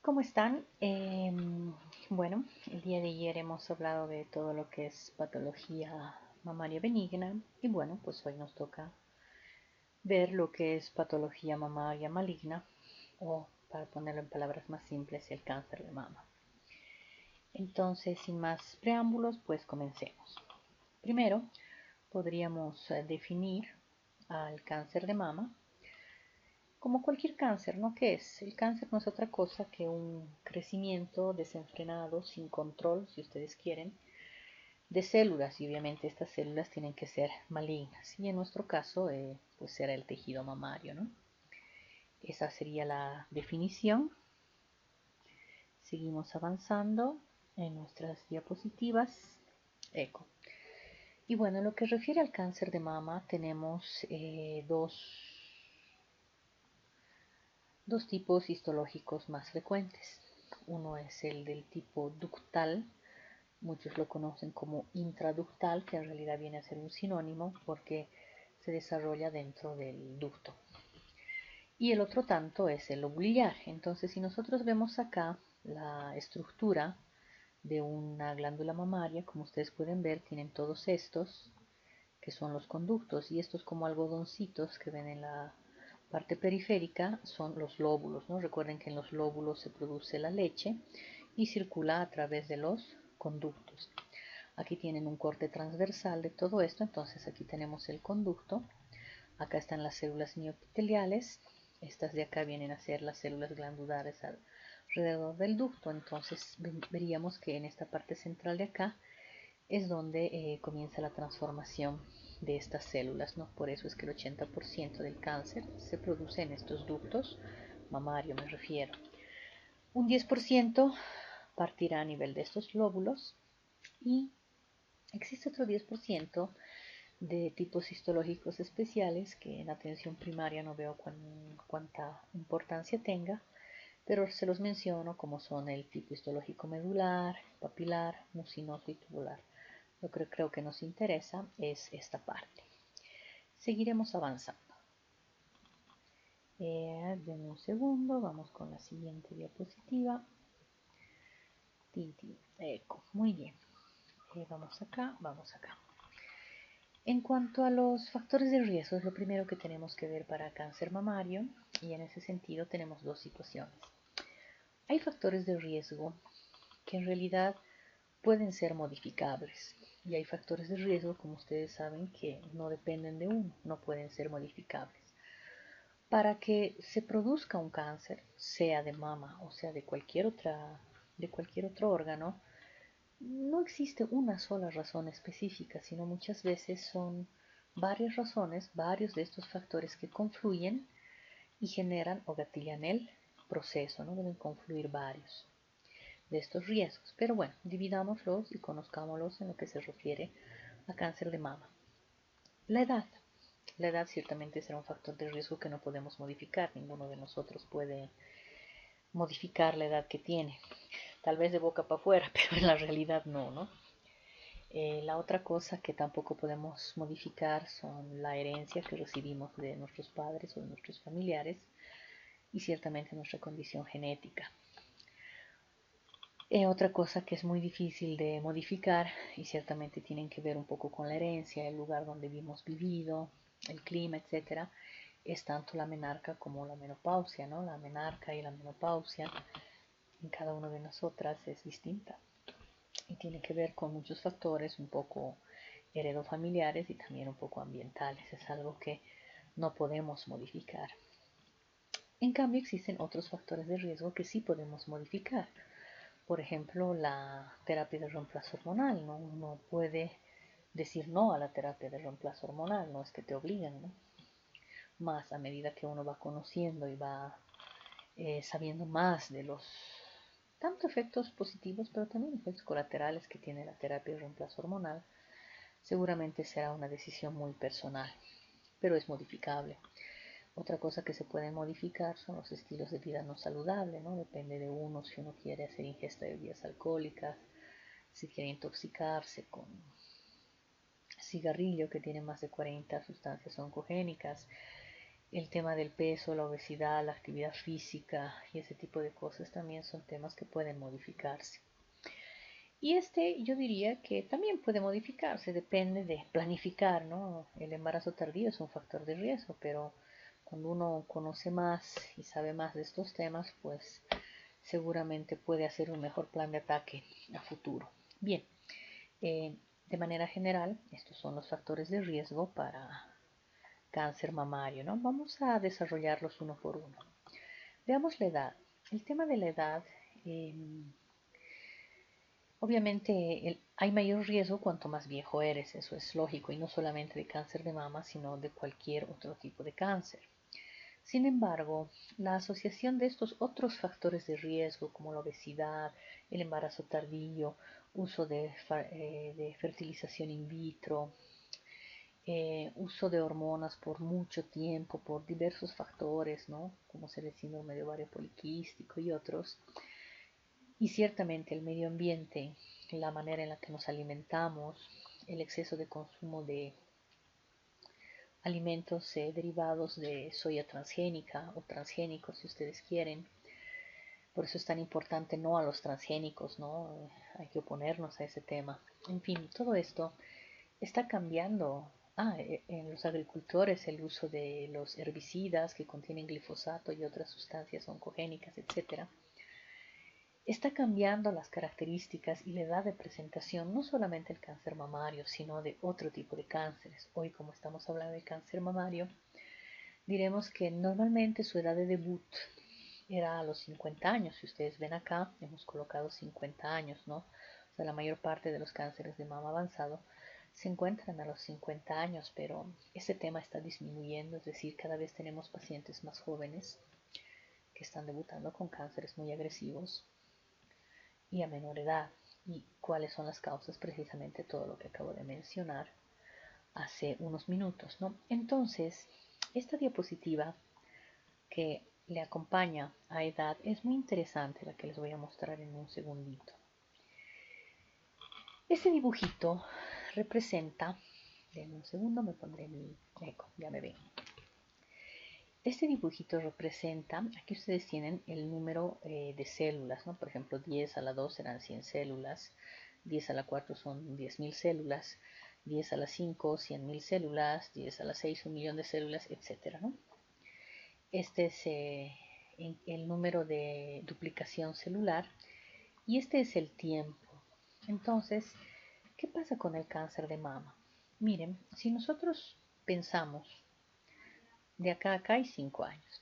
¿Cómo están? Bueno, el día de ayer hemos hablado de todo lo que es patología mamaria benigna y bueno, pues hoy nos toca ver lo que es patología mamaria maligna o, para ponerlo en palabras más simples, el cáncer de mama. Entonces, sin más preámbulos, pues comencemos. Primero, podríamos definir al cáncer de mama como cualquier cáncer, ¿no? ¿Qué es? El cáncer no es otra cosa que un crecimiento desenfrenado, sin control, si ustedes quieren, de células. Y obviamente estas células tienen que ser malignas. Y en nuestro caso, pues será el tejido mamario, ¿no? Esa sería la definición. Seguimos avanzando en nuestras diapositivas. Eco. Y bueno, en lo que refiere al cáncer de mama, tenemos dos tipos histológicos más frecuentes. Uno es el del tipo ductal, muchos lo conocen como intraductal, que en realidad viene a ser un sinónimo porque se desarrolla dentro del ducto. Y el otro tanto es el lobular. Entonces, si nosotros vemos acá la estructura de una glándula mamaria, como ustedes pueden ver, tienen todos estos, que son los conductos, y estos como algodoncitos que ven en la parte periférica son los lóbulos, ¿no? Recuerden que en los lóbulos se produce la leche y circula a través de los conductos. Aquí tienen un corte transversal de todo esto, entonces aquí tenemos el conducto, acá están las células miopiteliales, estas de acá vienen a ser las células glandulares alrededor del ducto, entonces veríamos que en esta parte central de acá es donde comienza la transformación de estas células, ¿no? Por eso es que el 80% del cáncer se produce en estos ductos, mamario me refiero. Un 10% partirá a nivel de estos lóbulos y existe otro 10% de tipos histológicos especiales que en atención primaria no veo cuánta importancia tenga, pero se los menciono como son el tipo histológico medular, papilar, mucinoso y tubular. Lo que creo que nos interesa es esta parte. Seguiremos avanzando. Denme un segundo, vamos con la siguiente diapositiva. Eco, muy bien. Vamos acá, vamos acá. En cuanto a los factores de riesgo, es lo primero que tenemos que ver para cáncer mamario y en ese sentido tenemos dos situaciones. Hay factores de riesgo que en realidad pueden ser modificables y hay factores de riesgo, como ustedes saben, que no dependen de uno, no pueden ser modificables. Para que se produzca un cáncer, sea de mama o sea de cualquier otro órgano, no existe una sola razón específica, sino muchas veces son varias razones, varios de estos factores que confluyen y generan o gatillan el proceso, ¿no? Deben confluir varios de estos riesgos. Pero bueno, dividámoslos y conozcámoslos en lo que se refiere a cáncer de mama. La edad. La edad ciertamente será un factor de riesgo que no podemos modificar. Ninguno de nosotros puede modificar la edad que tiene. Tal vez de boca para afuera, pero en la realidad no, ¿no? La otra cosa que tampoco podemos modificar son la herencia que recibimos de nuestros padres o de nuestros familiares y ciertamente nuestra condición genética. Otra cosa que es muy difícil de modificar y ciertamente tienen que ver un poco con la herencia, el lugar donde hemos vivido, el clima, etcétera, es tanto la menarca como la menopausia, ¿no? La menarca y la menopausia en cada una de nosotras es distinta y tiene que ver con muchos factores un poco heredofamiliares y también un poco ambientales. Es algo que no podemos modificar. En cambio, existen otros factores de riesgo que sí podemos modificar. Por ejemplo, la terapia de reemplazo hormonal, ¿no? Uno puede decir no a la terapia de reemplazo hormonal, no es que te obliguen, ¿no? Más a medida que uno va conociendo y va sabiendo más de los tanto efectos positivos, pero también efectos colaterales que tiene la terapia de reemplazo hormonal, seguramente será una decisión muy personal, pero es modificable. Otra cosa que se puede modificar son los estilos de vida no saludable, ¿no? Depende de uno si uno quiere hacer ingesta de bebidas alcohólicas, si quiere intoxicarse con cigarrillo que tiene más de 40 sustancias oncogénicas, El tema del peso, la obesidad, la actividad física y ese tipo de cosas también son temas que pueden modificarse. Y yo diría que también puede modificarse, depende de planificar, ¿no? El embarazo tardío es un factor de riesgo, pero cuando uno conoce más y sabe más de estos temas, pues seguramente puede hacer un mejor plan de ataque a futuro. Bien, de manera general, estos son los factores de riesgo para cáncer mamario, ¿no? Vamos a desarrollarlos uno por uno. Veamos la edad. El tema de la edad, eh, obviamente hay mayor riesgo cuanto más viejo eres, eso es lógico, y no solamente de cáncer de mama, sino de cualquier otro tipo de cáncer. Sin embargo, la asociación de estos otros factores de riesgo, como la obesidad, el embarazo tardío, uso de fertilización in vitro, uso de hormonas por mucho tiempo, por diversos factores, ¿no? Como ser el síndrome de ovario poliquístico y otros. Y ciertamente el medio ambiente, la manera en la que nos alimentamos, el exceso de consumo de alimentos derivados de soya transgénica o transgénicos, si ustedes quieren. Por eso es tan importante no a los transgénicos, ¿no? Hay que oponernos a ese tema. En fin, todo esto está cambiando. En los agricultores el uso de los herbicidas que contienen glifosato y otras sustancias oncogénicas, etcétera, está cambiando las características y la edad de presentación, no solamente del cáncer mamario, sino de otro tipo de cánceres. Hoy, como estamos hablando del cáncer mamario, diremos que normalmente su edad de debut era a los 50 años. Si ustedes ven acá, hemos colocado 50 años, ¿no? O sea, la mayor parte de los cánceres de mama avanzado se encuentran a los 50 años, pero ese tema está disminuyendo, es decir, cada vez tenemos pacientes más jóvenes que están debutando con cánceres muy agresivos y a menor edad. ¿Y cuáles son las causas? Precisamente todo lo que acabo de mencionar hace unos minutos, ¿no? Entonces, esta diapositiva que le acompaña a edad es muy interesante, la que les voy a mostrar en un segundito. Este dibujito representa, en un segundo me pondré mi eco, ya me ven. Este dibujito representa, aquí ustedes tienen el número de células, ¿no? Por ejemplo, 10 a la 2 serán 100 células, 10 a la 4 son 10.000 células, 10 a la 5, 100.000 células, 10 a la 6, 1.000.000 de células, etcétera, ¿no? Este es el número de duplicación celular y este es el tiempo. Entonces, ¿qué pasa con el cáncer de mama? Miren, si nosotros pensamos, de acá a acá hay 5 años.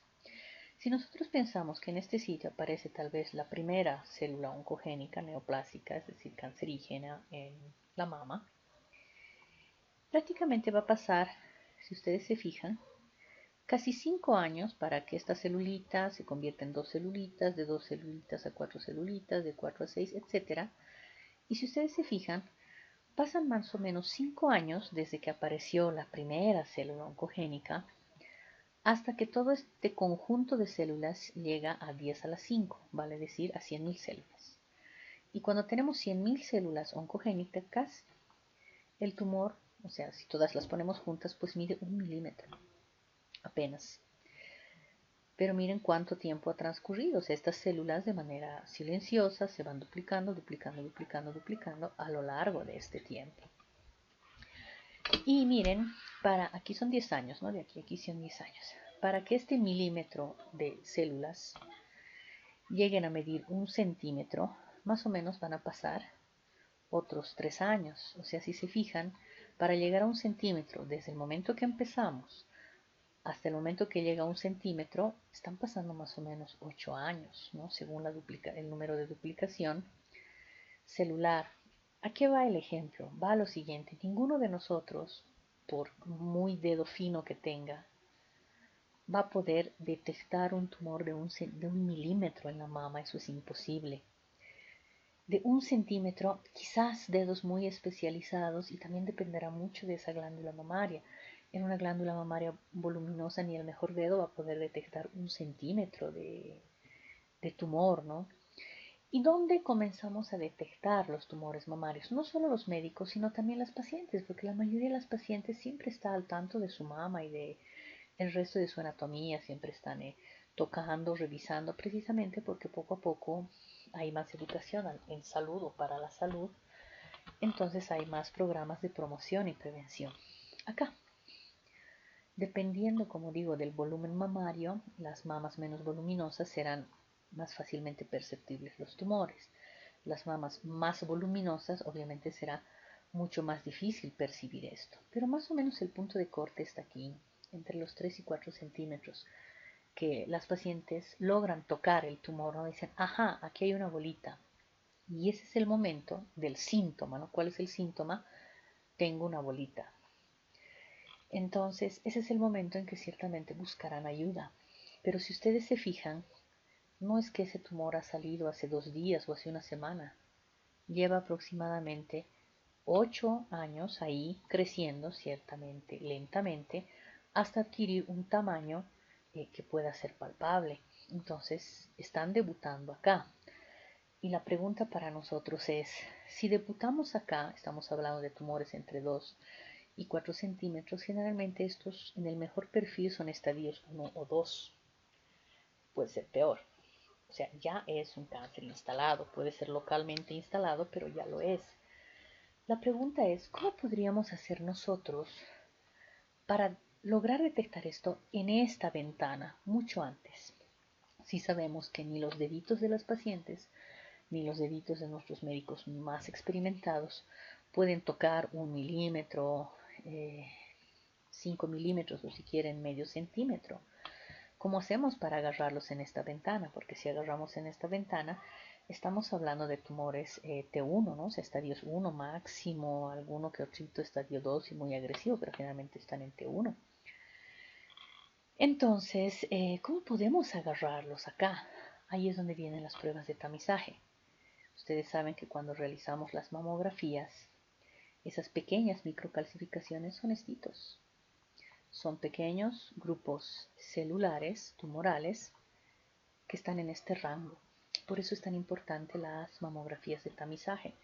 Si nosotros pensamos que en este sitio aparece tal vez la primera célula oncogénica neoplásica, es decir, cancerígena en la mama, prácticamente va a pasar, si ustedes se fijan, casi 5 años para que esta celulita se convierta en 2 celulitas, de 2 celulitas a 4 celulitas, de 4 a 6, etc. Y si ustedes se fijan, pasan más o menos 5 años desde que apareció la primera célula oncogénica hasta que todo este conjunto de células llega a 10 a la 5, vale decir a 100.000 células. Y cuando tenemos 100.000 células oncogénicas, el tumor, o sea, si todas las ponemos juntas, pues mide 1 milímetro, apenas. Pero miren cuánto tiempo ha transcurrido. O sea, estas células de manera silenciosa se van duplicando, duplicando, duplicando, duplicando a lo largo de este tiempo. Y miren, aquí son 10 años, ¿no? De aquí a aquí son 10 años. Para que este milímetro de células lleguen a medir 1 centímetro, más o menos van a pasar otros 3 años. O sea, si se fijan, para llegar a 1 centímetro, desde el momento que empezamos hasta el momento que llega a 1 centímetro, están pasando más o menos 8 años, ¿no? Según el número de duplicación celular. ¿A qué va el ejemplo? Va a lo siguiente, ninguno de nosotros, por muy dedo fino que tenga, va a poder detectar un tumor de un milímetro en la mama, eso es imposible. De 1 centímetro, quizás dedos muy especializados, y también dependerá mucho de esa glándula mamaria. En una glándula mamaria voluminosa ni el mejor dedo va a poder detectar 1 centímetro de tumor, ¿no? ¿Y dónde comenzamos a detectar los tumores mamarios? No solo los médicos, sino también las pacientes, porque la mayoría de las pacientes siempre está al tanto de su mama y de El resto de su anatomía siempre están tocando, revisando, precisamente porque poco a poco hay más educación en salud o para la salud, entonces hay más programas de promoción y prevención. Acá, dependiendo, como digo, del volumen mamario, las mamas menos voluminosas serán más fácilmente perceptibles los tumores. Las mamas más voluminosas, obviamente, será mucho más difícil percibir esto. Pero más o menos el punto de corte está aquí, entre los 3 y 4 centímetros, que las pacientes logran tocar el tumor, ¿no? Dicen, ajá, aquí hay una bolita. Y ese es el momento del síntoma, ¿no? ¿Cuál es el síntoma? Tengo una bolita. Entonces, ese es el momento en que ciertamente buscarán ayuda. Pero si ustedes se fijan, no es que ese tumor ha salido hace 2 días o hace una semana. Lleva aproximadamente 8 años ahí creciendo, ciertamente lentamente, hasta adquirir un tamaño que pueda ser palpable. Entonces, están debutando acá. Y la pregunta para nosotros es, si debutamos acá, estamos hablando de tumores entre 2 y 4 centímetros, generalmente estos en el mejor perfil son estadios 1 o 2. Puede ser peor. O sea, ya es un cáncer instalado, puede ser localmente instalado, pero ya lo es. La pregunta es, ¿cómo podríamos hacer nosotros para lograr detectar esto en esta ventana mucho antes? Si sabemos que ni los deditos de las pacientes ni los deditos de nuestros médicos más experimentados pueden tocar 1 milímetro, 5 milímetros o si quieren medio centímetro. ¿Cómo hacemos para agarrarlos en esta ventana? Porque si agarramos en esta ventana, estamos hablando de tumores T1, ¿no? O sea, estadios 1 máximo, alguno que otro estadio 2 y muy agresivo, pero generalmente están en T1. Entonces, ¿cómo podemos agarrarlos acá? Ahí es donde vienen las pruebas de tamizaje. Ustedes saben que cuando realizamos las mamografías, esas pequeñas microcalcificaciones son estitos. Son pequeños grupos celulares tumorales que están en este rango. Por eso es tan importante las mamografías de tamizaje,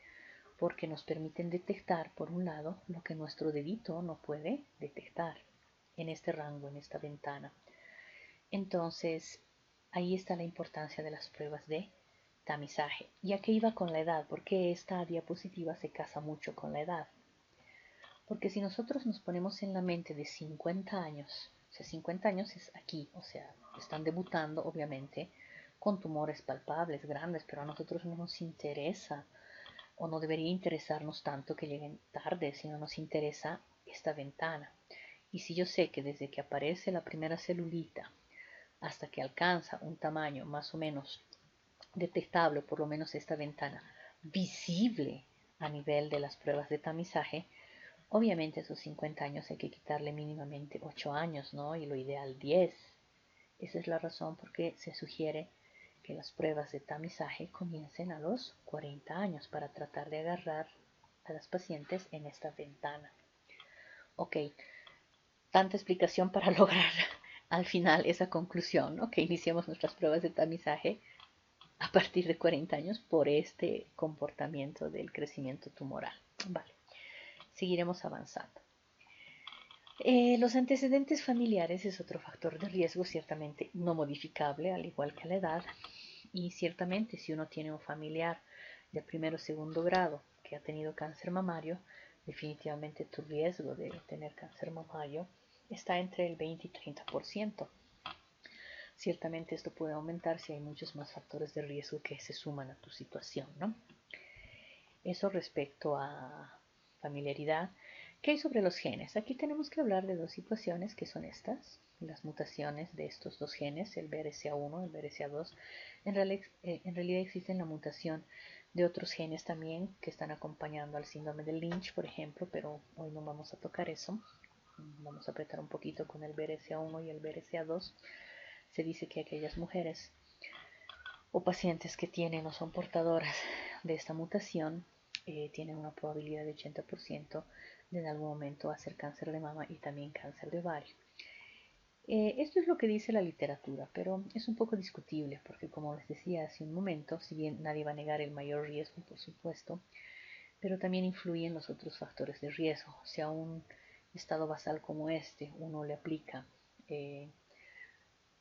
porque nos permiten detectar, por un lado, lo que nuestro dedito no puede detectar en este rango, en esta ventana. Entonces, ahí está la importancia de las pruebas de tamizaje. ¿Y a qué iba con la edad? Porque esta diapositiva se casa mucho con la edad. Porque si nosotros nos ponemos en la mente de 50 años, o sea, 50 años es aquí, o sea, están debutando obviamente con tumores palpables, grandes, pero a nosotros no nos interesa o no debería interesarnos tanto que lleguen tarde, sino nos interesa esta ventana. Y si yo sé que desde que aparece la primera celulita hasta que alcanza un tamaño más o menos detectable, por lo menos esta ventana, visible a nivel de las pruebas de tamizaje, obviamente esos 50 años hay que quitarle mínimamente 8 años, ¿no? Y lo ideal 10. Esa es la razón por qué se sugiere que las pruebas de tamizaje comiencen a los 40 años para tratar de agarrar a las pacientes en esta ventana. Ok, tanta explicación para lograr al final esa conclusión, ¿no? Que iniciemos nuestras pruebas de tamizaje a partir de 40 años por este comportamiento del crecimiento tumoral. Vale, seguiremos avanzando. Los antecedentes familiares es otro factor de riesgo ciertamente no modificable, al igual que la edad. Y ciertamente si uno tiene un familiar de primero o segundo grado que ha tenido cáncer mamario, definitivamente tu riesgo de tener cáncer mamario está entre el 20 y 30%. Ciertamente esto puede aumentar si hay muchos más factores de riesgo que se suman a tu situación, ¿no? Eso respecto a familiaridad. ¿Qué hay sobre los genes? Aquí tenemos que hablar de dos situaciones que son estas, las mutaciones de estos dos genes, el BRCA1 y el BRCA2. En realidad existe la mutación de otros genes también que están acompañando al síndrome de Lynch, por ejemplo, pero hoy no vamos a tocar eso. Vamos a apretar un poquito con el BRCA1 y el BRCA2. Se dice que aquellas mujeres o pacientes que tienen o son portadoras de esta mutación tienen una probabilidad de 80% de en algún momento hacer cáncer de mama y también cáncer de ovario. Esto es lo que dice la literatura, pero es un poco discutible porque, como les decía hace un momento, si bien nadie va a negar el mayor riesgo, por supuesto, pero también influyen los otros factores de riesgo. Si a un estado basal como este uno le aplica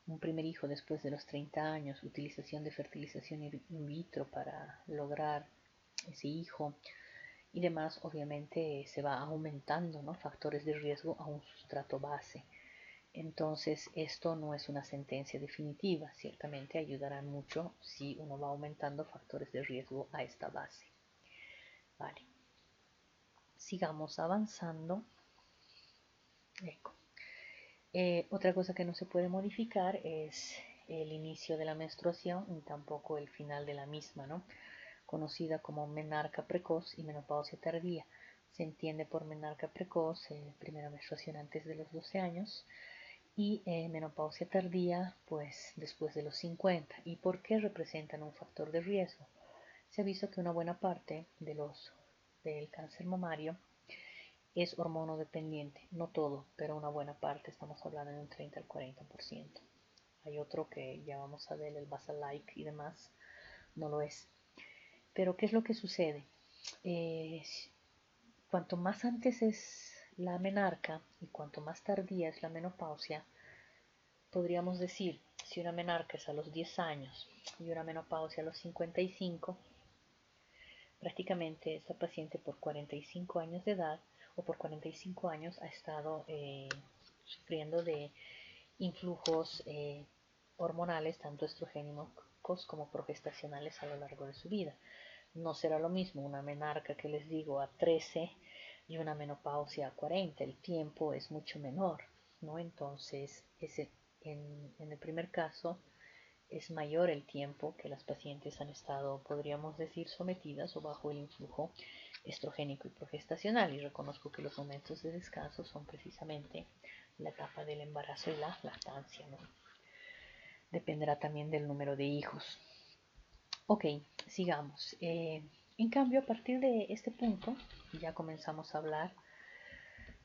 un primer hijo después de los 30 años, utilización de fertilización in vitro para lograr ese hijo y demás, obviamente se va aumentando, ¿no?, factores de riesgo a un sustrato base. Entonces, esto no es una sentencia definitiva, ciertamente ayudará mucho si uno va aumentando factores de riesgo a esta base. Vale. Sigamos avanzando. Otra cosa que no se puede modificar es el inicio de la menstruación y tampoco el final de la misma, ¿no?, conocida como menarca precoz y menopausia tardía. Se entiende por menarca precoz primera menstruación antes de los 12 años y menopausia tardía pues después de los 50. ¿Y por qué representan un factor de riesgo? Se ha visto que una buena parte del cáncer mamario es hormonodependiente, no todo, pero una buena parte, estamos hablando de un 30 al 40%. Hay otro que ya vamos a ver, el Basalike y demás, no lo es. Pero ¿qué es lo que sucede? Cuanto más antes es la menarca y cuanto más tardía es la menopausia, podríamos decir, si una menarca es a los 10 años y una menopausia a los 55, prácticamente esta paciente por 45 años de edad o por 45 años ha estado sufriendo de influjos hormonales, tanto estrogénicos como progestacionales a lo largo de su vida. No será lo mismo una menarca que les digo a 13 y una menopausia a 40, el tiempo es mucho menor, ¿no? Entonces, en el primer caso, es mayor el tiempo que las pacientes han estado, podríamos decir, sometidas o bajo el influjo estrogénico y progestacional. Y reconozco que los momentos de descanso son precisamente la etapa del embarazo y la lactancia, ¿no? Dependerá también del número de hijos. Ok, sigamos. En cambio, a partir de este punto, ya comenzamos a hablar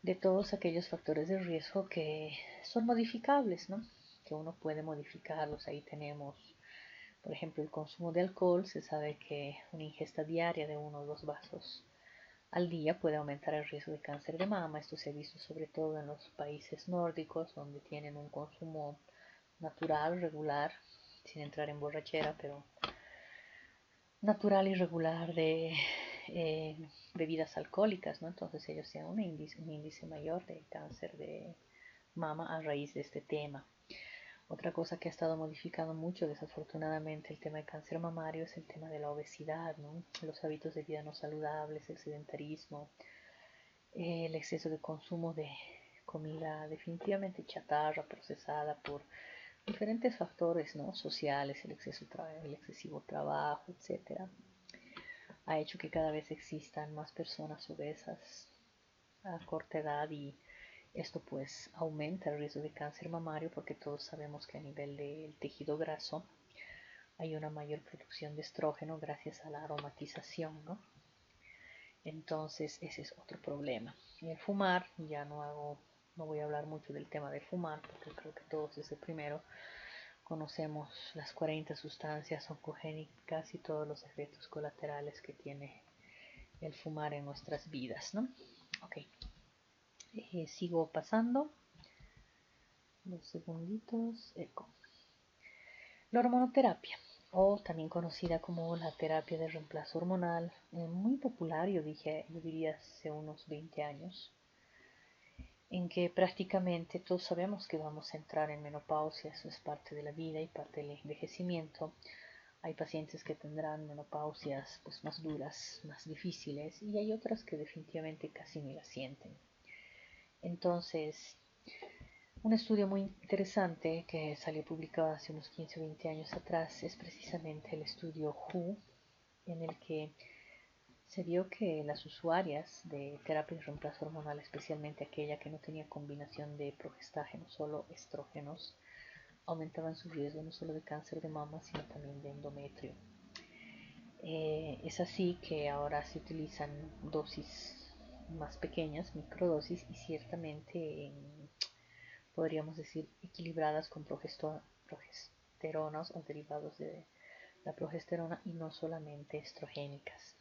de todos aquellos factores de riesgo que son modificables, ¿no?, que uno puede modificarlos. Ahí tenemos, por ejemplo, el consumo de alcohol. Se sabe que una ingesta diaria de 1 o 2 vasos al día puede aumentar el riesgo de cáncer de mama. Esto se ha visto sobre todo en los países nórdicos, donde tienen un consumo natural, regular, sin entrar en borrachera, pero natural y regular de bebidas alcohólicas, ¿no? Entonces ellos tienen un índice mayor de cáncer de mama a raíz de este tema. Otra cosa que ha estado modificando mucho, desafortunadamente, el tema de cáncer mamario es el tema de la obesidad, ¿no?, los hábitos de vida no saludables, el sedentarismo, el exceso de consumo de comida definitivamente chatarra, procesada por diferentes factores, ¿no?, sociales, el excesivo trabajo, etcétera, ha hecho que cada vez existan más personas obesas a corta edad, y esto pues aumenta el riesgo de cáncer mamario, porque todos sabemos que a nivel del tejido graso hay una mayor producción de estrógeno gracias a la aromatización, ¿no? Entonces ese es otro problema. Y el fumar, no voy a hablar mucho del tema de fumar, porque creo que todos desde primero conocemos las 40 sustancias oncogénicas y todos los efectos colaterales que tiene el fumar en nuestras vidas, ¿no? Ok, sigo pasando 2 segunditos. La hormonoterapia, o también conocida como la terapia de reemplazo hormonal, muy popular, yo diría hace unos 20 años, en que prácticamente todos sabemos que vamos a entrar en menopausia. Eso es parte de la vida y parte del envejecimiento. Hay pacientes que tendrán menopausias pues más duras, más difíciles, y hay otras que definitivamente casi ni la sienten. Entonces, un estudio muy interesante que salió publicado hace unos 15 o 20 años atrás es precisamente el estudio WHO, en el que se vio que las usuarias de terapia de reemplazo hormonal, especialmente aquella que no tenía combinación de progestágenos, solo estrógenos, aumentaban su riesgo no solo de cáncer de mama, sino también de endometrio. Es así que ahora se utilizan dosis más pequeñas, microdosis, y ciertamente podríamos decir equilibradas con progesteronas o derivados de la progesterona, y no solamente estrogénicas.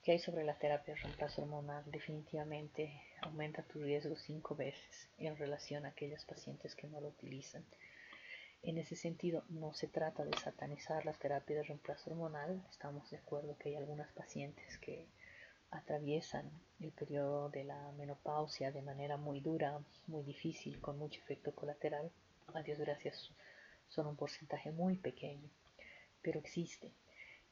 ¿Qué hay sobre la terapia de reemplazo hormonal? Definitivamente aumenta tu riesgo 5 veces en relación a aquellas pacientes que no lo utilizan. En ese sentido, no se trata de satanizar la terapia de reemplazo hormonal. Estamos de acuerdo que hay algunas pacientes que atraviesan el periodo de la menopausia de manera muy dura, muy difícil, con mucho efecto colateral. A Dios gracias, son un porcentaje muy pequeño, pero existe.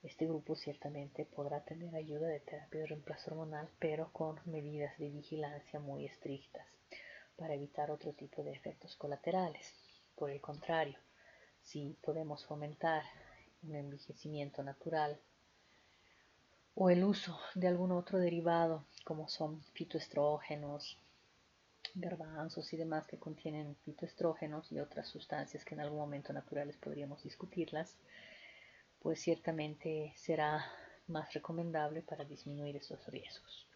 Este grupo ciertamente podrá tener ayuda de terapia de reemplazo hormonal, pero con medidas de vigilancia muy estrictas para evitar otro tipo de efectos colaterales. Por el contrario, si podemos fomentar un envejecimiento natural o el uso de algún otro derivado, como son fitoestrógenos, garbanzos y demás que contienen fitoestrógenos y otras sustancias que en algún momento naturales podríamos discutirlas, pues ciertamente será más recomendable para disminuir esos riesgos.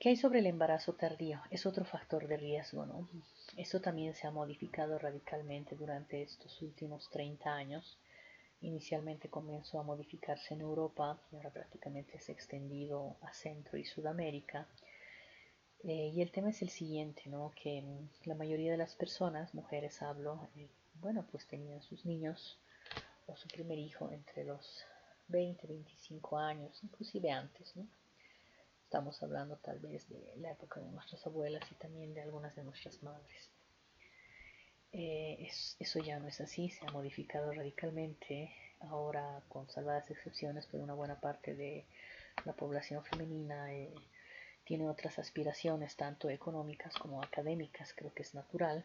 ¿Qué hay sobre el embarazo tardío? Es otro factor de riesgo, ¿no? Esto también se ha modificado radicalmente durante estos últimos 30 años. Inicialmente comenzó a modificarse en Europa y ahora prácticamente se ha extendido a Centro y Sudamérica. Y el tema es el siguiente, ¿no? Que la mayoría de las personas, mujeres hablo, bueno, pues tenían sus niños o su primer hijo entre los 20, 25 años, inclusive antes, ¿no? Estamos hablando tal vez de la época de nuestras abuelas y también de algunas de nuestras madres. Eso ya no es así, se ha modificado radicalmente. Ahora, con salvadas excepciones, pero una buena parte de la población femenina tiene otras aspiraciones, tanto económicas como académicas, creo que es natural.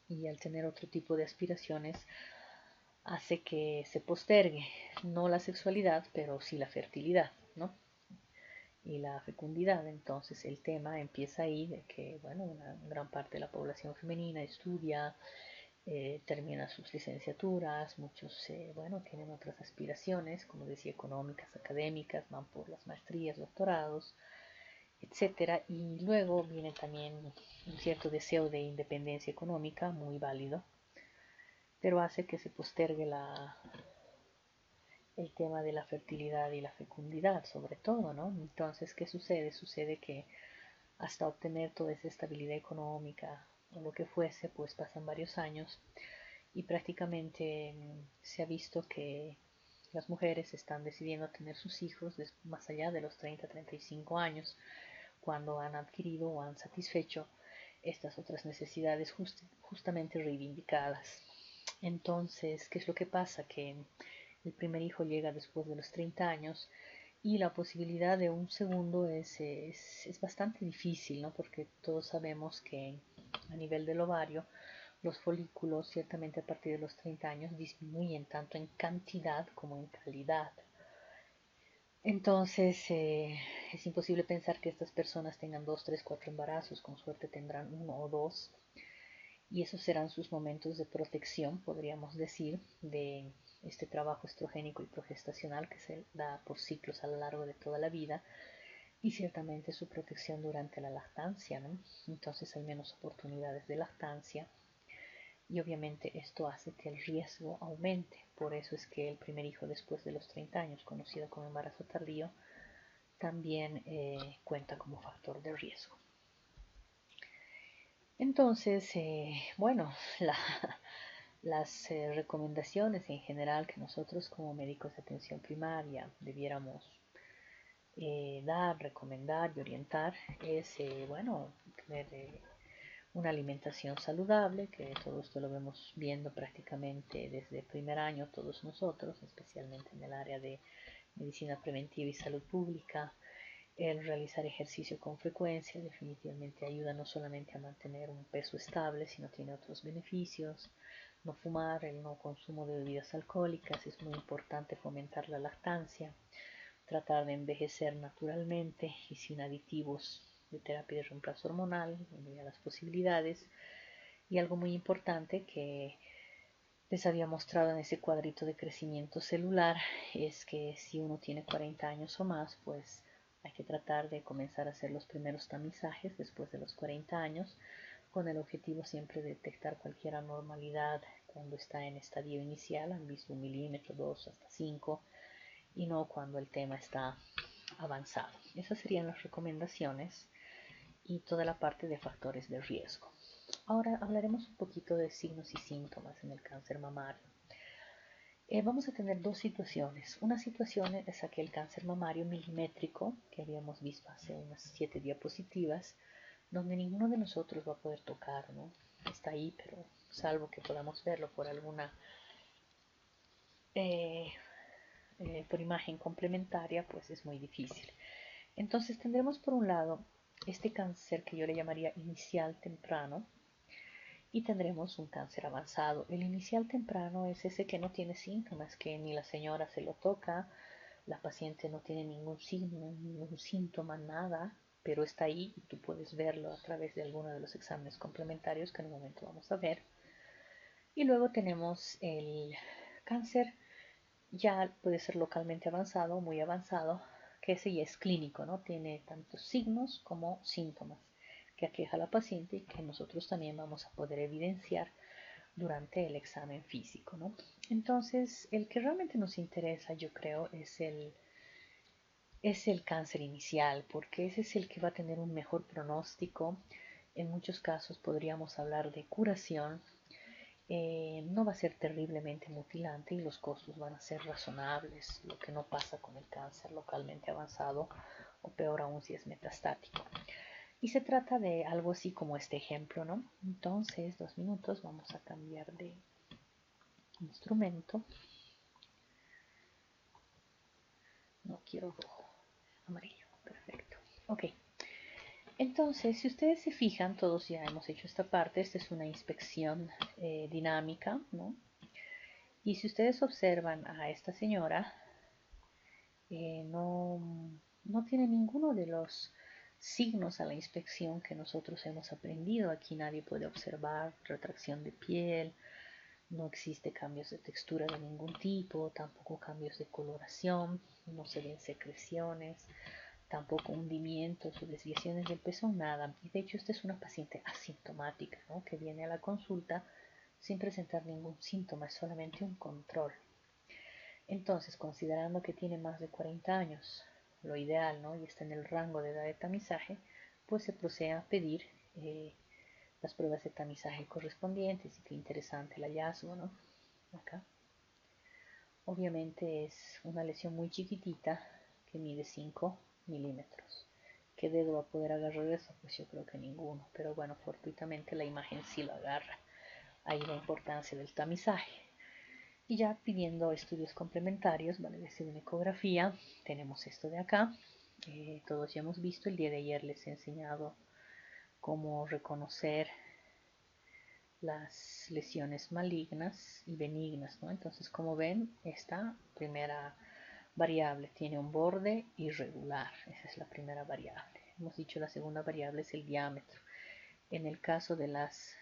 Y al tener otro tipo de aspiraciones, hace que se postergue, no la sexualidad, pero sí la fertilidad, ¿no? Y la fecundidad. Entonces el tema empieza ahí de que, bueno, una gran parte de la población femenina estudia, termina sus licenciaturas, muchos, bueno, tienen otras aspiraciones, como decía, económicas, académicas, van por las maestrías, doctorados, etcétera. Y luego viene también un cierto deseo de independencia económica, muy válido, pero hace que se postergue el tema de la fertilidad y la fecundidad, sobre todo, ¿no? Entonces, ¿qué sucede? Sucede que hasta obtener toda esa estabilidad económica o lo que fuese, pues pasan varios años y prácticamente se ha visto que las mujeres están decidiendo tener sus hijos más allá de los 30, 35 años, cuando han adquirido o han satisfecho estas otras necesidades justamente reivindicadas. Entonces, ¿qué es lo que pasa? Que el primer hijo llega después de los 30 años y la posibilidad de un segundo es bastante difícil, ¿no? Porque todos sabemos que a nivel del ovario los folículos, ciertamente a partir de los 30 años, disminuyen tanto en cantidad como en calidad. Entonces, es imposible pensar que estas personas tengan 2, 3, 4 embarazos, con suerte tendrán uno o dos, y esos serán sus momentos de protección, podríamos decir, de este trabajo estrogénico y progestacional que se da por ciclos a lo largo de toda la vida, y ciertamente su protección durante la lactancia, ¿no? Entonces hay menos oportunidades de lactancia y obviamente esto hace que el riesgo aumente. Por eso es que el primer hijo después de los 30 años, conocido como embarazo tardío, también cuenta como factor de riesgo. Entonces, bueno, las recomendaciones en general que nosotros como médicos de atención primaria debiéramos dar, recomendar y orientar es, bueno, tener una alimentación saludable, que todo esto lo vemos viendo prácticamente desde el primer año todos nosotros, especialmente en el área de medicina preventiva y salud pública. El realizar ejercicio con frecuencia definitivamente ayuda no solamente a mantener un peso estable, sino tiene otros beneficios. No fumar, el no consumo de bebidas alcohólicas, es muy importante fomentar la lactancia, tratar de envejecer naturalmente y sin aditivos de terapia de reemplazo hormonal, en medida de las posibilidades. Y algo muy importante que les había mostrado en ese cuadrito de crecimiento celular es que si uno tiene 40 años o más, pues hay que tratar de comenzar a hacer los primeros tamizajes después de los 40 años, con el objetivo siempre de detectar cualquier anormalidad cuando está en estadio inicial, han visto 1 milímetro, 2 hasta 5, y no cuando el tema está avanzado. Esas serían las recomendaciones y toda la parte de factores de riesgo. Ahora hablaremos un poquito de signos y síntomas en el cáncer mamario. Vamos a tener dos situaciones. Una situación es aquel cáncer mamario milimétrico que habíamos visto hace unas 7 diapositivas, donde ninguno de nosotros va a poder tocar, ¿no? Está ahí, pero salvo que podamos verlo por alguna por imagen complementaria, pues es muy difícil. Entonces tendremos por un lado este cáncer que yo le llamaría inicial temprano, y tendremos un cáncer avanzado. El inicial temprano es ese que no tiene síntomas, que ni la señora se lo toca, la paciente no tiene ningún signo, ningún síntoma, nada, pero está ahí y tú puedes verlo a través de alguno de los exámenes complementarios que en un momento vamos a ver. Y luego tenemos el cáncer, ya puede ser localmente avanzado o muy avanzado, que ese ya es clínico, ¿no? Tiene tantos signos como síntomas que aqueja a la paciente y que nosotros también vamos a poder evidenciar durante el examen físico, ¿no? Entonces, el que realmente nos interesa, yo creo, es el cáncer inicial, porque ese es el que va a tener un mejor pronóstico. En muchos casos podríamos hablar de curación. No va a ser terriblemente mutilante y los costos van a ser razonables, lo que no pasa con el cáncer localmente avanzado o peor aún si es metastático. Y se trata de algo así como este ejemplo, ¿no? Entonces, 2 minutos, vamos a cambiar de instrumento. No quiero rojo, amarillo, perfecto. Ok, entonces si ustedes se fijan, todos ya hemos hecho esta parte, esta es una inspección dinámica, ¿no? Y si ustedes observan a esta señora, no tiene ninguno de los signos a la inspección que nosotros hemos aprendido. Aquí nadie puede observar retracción de piel, no existe cambios de textura de ningún tipo, tampoco cambios de coloración, no se ven secreciones, tampoco hundimientos o desviaciones del peso, nada. Y de hecho esta es una paciente asintomática, ¿no? Que viene a la consulta sin presentar ningún síntoma, es solamente un control. Entonces, considerando que tiene más de 40 años, lo ideal, ¿no? Y está en el rango de edad de tamizaje, pues se procede a pedir las pruebas de tamizaje correspondientes. Y qué interesante el hallazgo, ¿no? Acá. Obviamente es una lesión muy chiquitita que mide 5 milímetros. ¿Qué dedo va a poder agarrar eso? Pues yo creo que ninguno. Pero bueno, fortuitamente la imagen sí lo agarra. Ahí la importancia del tamizaje. Y ya pidiendo estudios complementarios, vale decir una ecografía, tenemos esto de acá. Todos ya hemos visto, el día de ayer les he enseñado cómo reconocer las lesiones malignas y benignas, ¿no? Entonces, como ven, esta primera variable tiene un borde irregular, esa es la primera variable. Hemos dicho la segunda variable es el diámetro. En el caso de las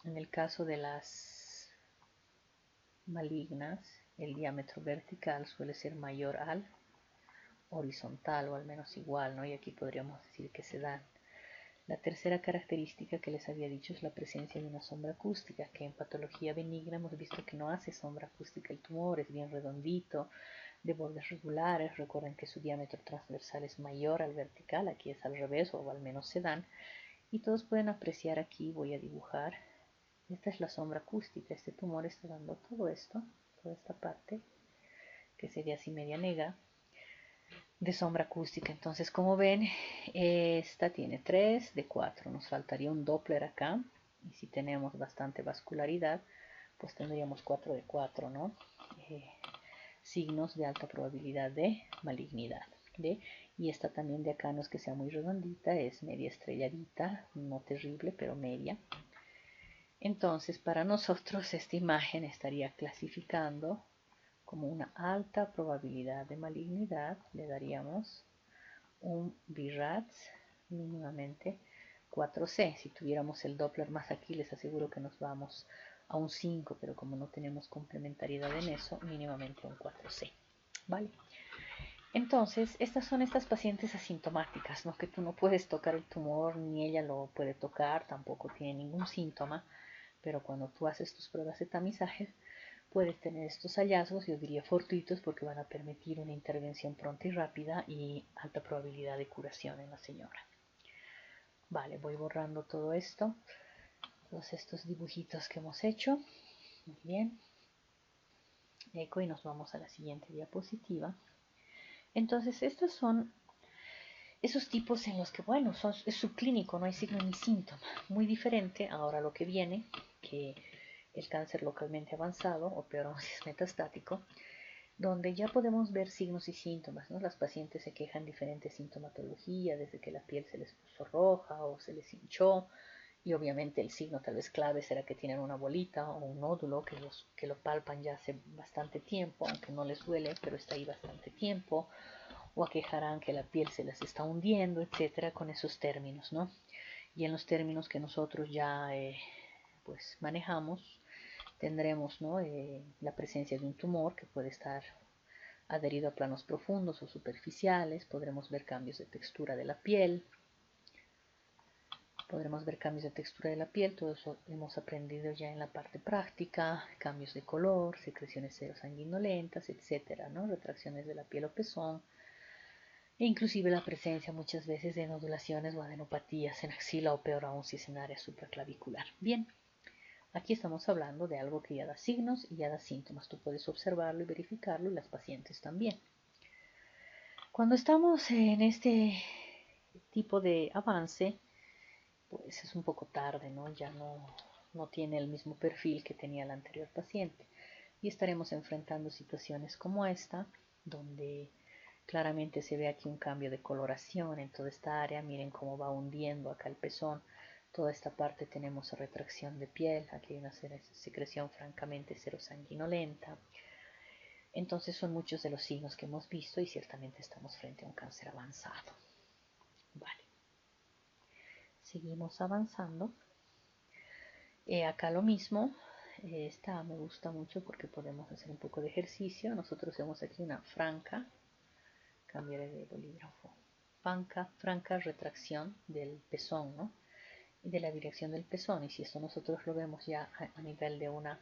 en el caso de las malignas, el diámetro vertical suele ser mayor al horizontal o al menos igual, ¿no? Y aquí podríamos decir que se dan. La tercera característica que les había dicho es la presencia de una sombra acústica, que en patología benigna hemos visto que no hace sombra acústica el tumor, es bien redondito, de bordes regulares. Recuerden que su diámetro transversal es mayor al vertical, aquí es al revés o al menos se dan. Y todos pueden apreciar aquí, voy a dibujar, esta es la sombra acústica, este tumor está dando todo esto, toda esta parte, que sería así media negra, de sombra acústica. Entonces, como ven, esta tiene 3 de 4. Nos faltaría un Doppler acá. Y si tenemos bastante vascularidad, pues tendríamos 4 de 4, ¿no? Signos de alta probabilidad de malignidad. Y esta también de acá no es que sea muy redondita, es media estrelladita, no terrible, pero media. Entonces, para nosotros esta imagen estaría clasificando como una alta probabilidad de malignidad. Le daríamos un BIRATS mínimamente 4C. Si tuviéramos el Doppler más aquí, les aseguro que nos vamos a un 5, pero como no tenemos complementariedad en eso, mínimamente un 4C. ¿Vale? Entonces, estas son estas pacientes asintomáticas, ¿no? Que tú no puedes tocar el tumor, ni ella lo puede tocar, tampoco tiene ningún síntoma, pero cuando tú haces tus pruebas de tamizaje, puedes tener estos hallazgos, yo diría fortuitos, porque van a permitir una intervención pronta y rápida y alta probabilidad de curación en la señora. Vale, voy borrando todo esto, todos estos dibujitos que hemos hecho. Muy bien. Y nos vamos a la siguiente diapositiva. Entonces, estos son esos tipos en los que, bueno, es subclínico, no hay signo ni síntoma. Muy diferente ahora lo que viene, que el cáncer localmente avanzado, o peor aún si es metastático, donde ya podemos ver signos y síntomas, ¿no? Las pacientes se quejan de diferentes sintomatología, desde que la piel se les puso roja o se les hinchó, y obviamente el signo tal vez clave será que tienen una bolita o un nódulo que lo palpan ya hace bastante tiempo, aunque no les duele, pero está ahí bastante tiempo, o aquejarán que la piel se les está hundiendo, etcétera, con esos términos, ¿no? Y en los términos que nosotros ya pues manejamos, tendremos, ¿no? La presencia de un tumor que puede estar adherido a planos profundos o superficiales, podremos ver cambios de textura de la piel, todo eso hemos aprendido ya en la parte práctica, cambios de color, secreciones serosanguinolentas, etcétera, ¿no? Retracciones de la piel o pezón, e inclusive la presencia muchas veces de nodulaciones o adenopatías en axila o peor aún si es en área supraclavicular. Bien, aquí estamos hablando de algo que ya da signos y ya da síntomas. Tú puedes observarlo y verificarlo y las pacientes también. Cuando estamos en este tipo de avance, pues es un poco tarde, ¿no? Ya no tiene el mismo perfil que tenía el anterior paciente. Y estaremos enfrentando situaciones como esta, donde claramente se ve aquí un cambio de coloración en toda esta área. Miren cómo va hundiendo acá el pezón. Toda esta parte tenemos retracción de piel. Aquí hay una secreción francamente serosanguinolenta. Entonces son muchos de los signos que hemos visto y ciertamente estamos frente a un cáncer avanzado. Vale. Seguimos avanzando. Acá lo mismo. Esta me gusta mucho porque podemos hacer un poco de ejercicio. Nosotros hacemos aquí una franca. Cambiaré de bolígrafo. Franca retracción del pezón, ¿no? Y de la dirección del pezón. Y si esto nosotros lo vemos ya a nivel de una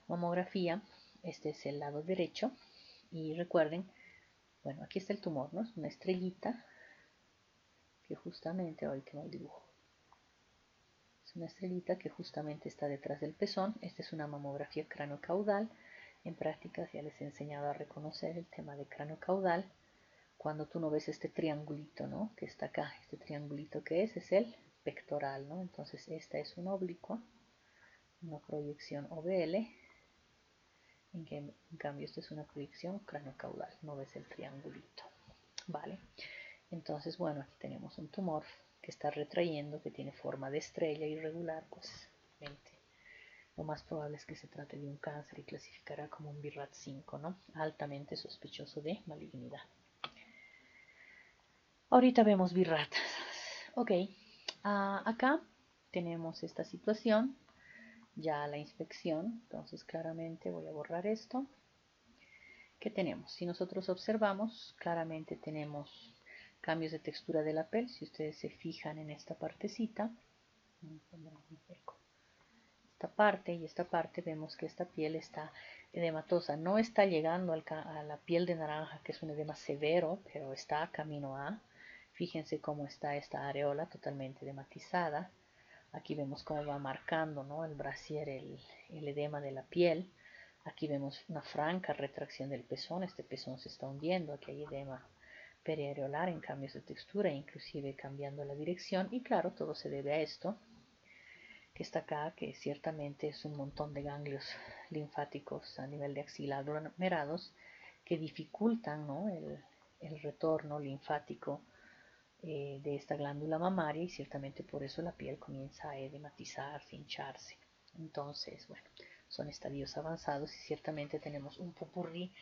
mamografía, este es el lado derecho. Y recuerden, bueno, aquí está el tumor, ¿no? Es una estrellita que justamente, ahorita no el dibujo. Es una estrellita que justamente está detrás del pezón. Esta es una mamografía craneocaudal. En prácticas ya les he enseñado a reconocer el tema de craneocaudal. Cuando tú no ves este triangulito, ¿no? Que está acá, este triangulito que es el pectoral, ¿no? Entonces esta es una oblicua, una proyección OBL, en cambio esta es una proyección craneocaudal, no ves el triangulito, ¿vale? Entonces, bueno, aquí tenemos un tumor que está retrayendo, que tiene forma de estrella irregular, pues lo más probable es que se trate de un cáncer y clasificará como un BRAF 5, ¿no? Altamente sospechoso de malignidad. Ahorita vemos BRAF. Ok, acá tenemos esta situación, ya la inspección, entonces claramente voy a borrar esto. ¿Qué tenemos? Si nosotros observamos, claramente tenemos cambios de textura de la piel. Si ustedes se fijan en esta partecita, esta parte y esta parte, vemos que esta piel está edematosa. No está llegando a la piel de naranja, que es un edema severo, pero está camino a. Fíjense cómo está esta areola totalmente edematizada. Aquí vemos cómo va marcando, ¿no? El brasier, el edema de la piel. Aquí vemos una franca retracción del pezón. Este pezón se está hundiendo. Aquí hay edema periareolar en cambios de textura, inclusive cambiando la dirección. Y claro, todo se debe a esto que está acá, que ciertamente es un montón de ganglios linfáticos a nivel de axila aglomerados que dificultan, ¿no? el retorno linfático de esta glándula mamaria, y ciertamente por eso la piel comienza a edematizarse, hincharse. Entonces, bueno, son estadios avanzados y ciertamente tenemos un popurrí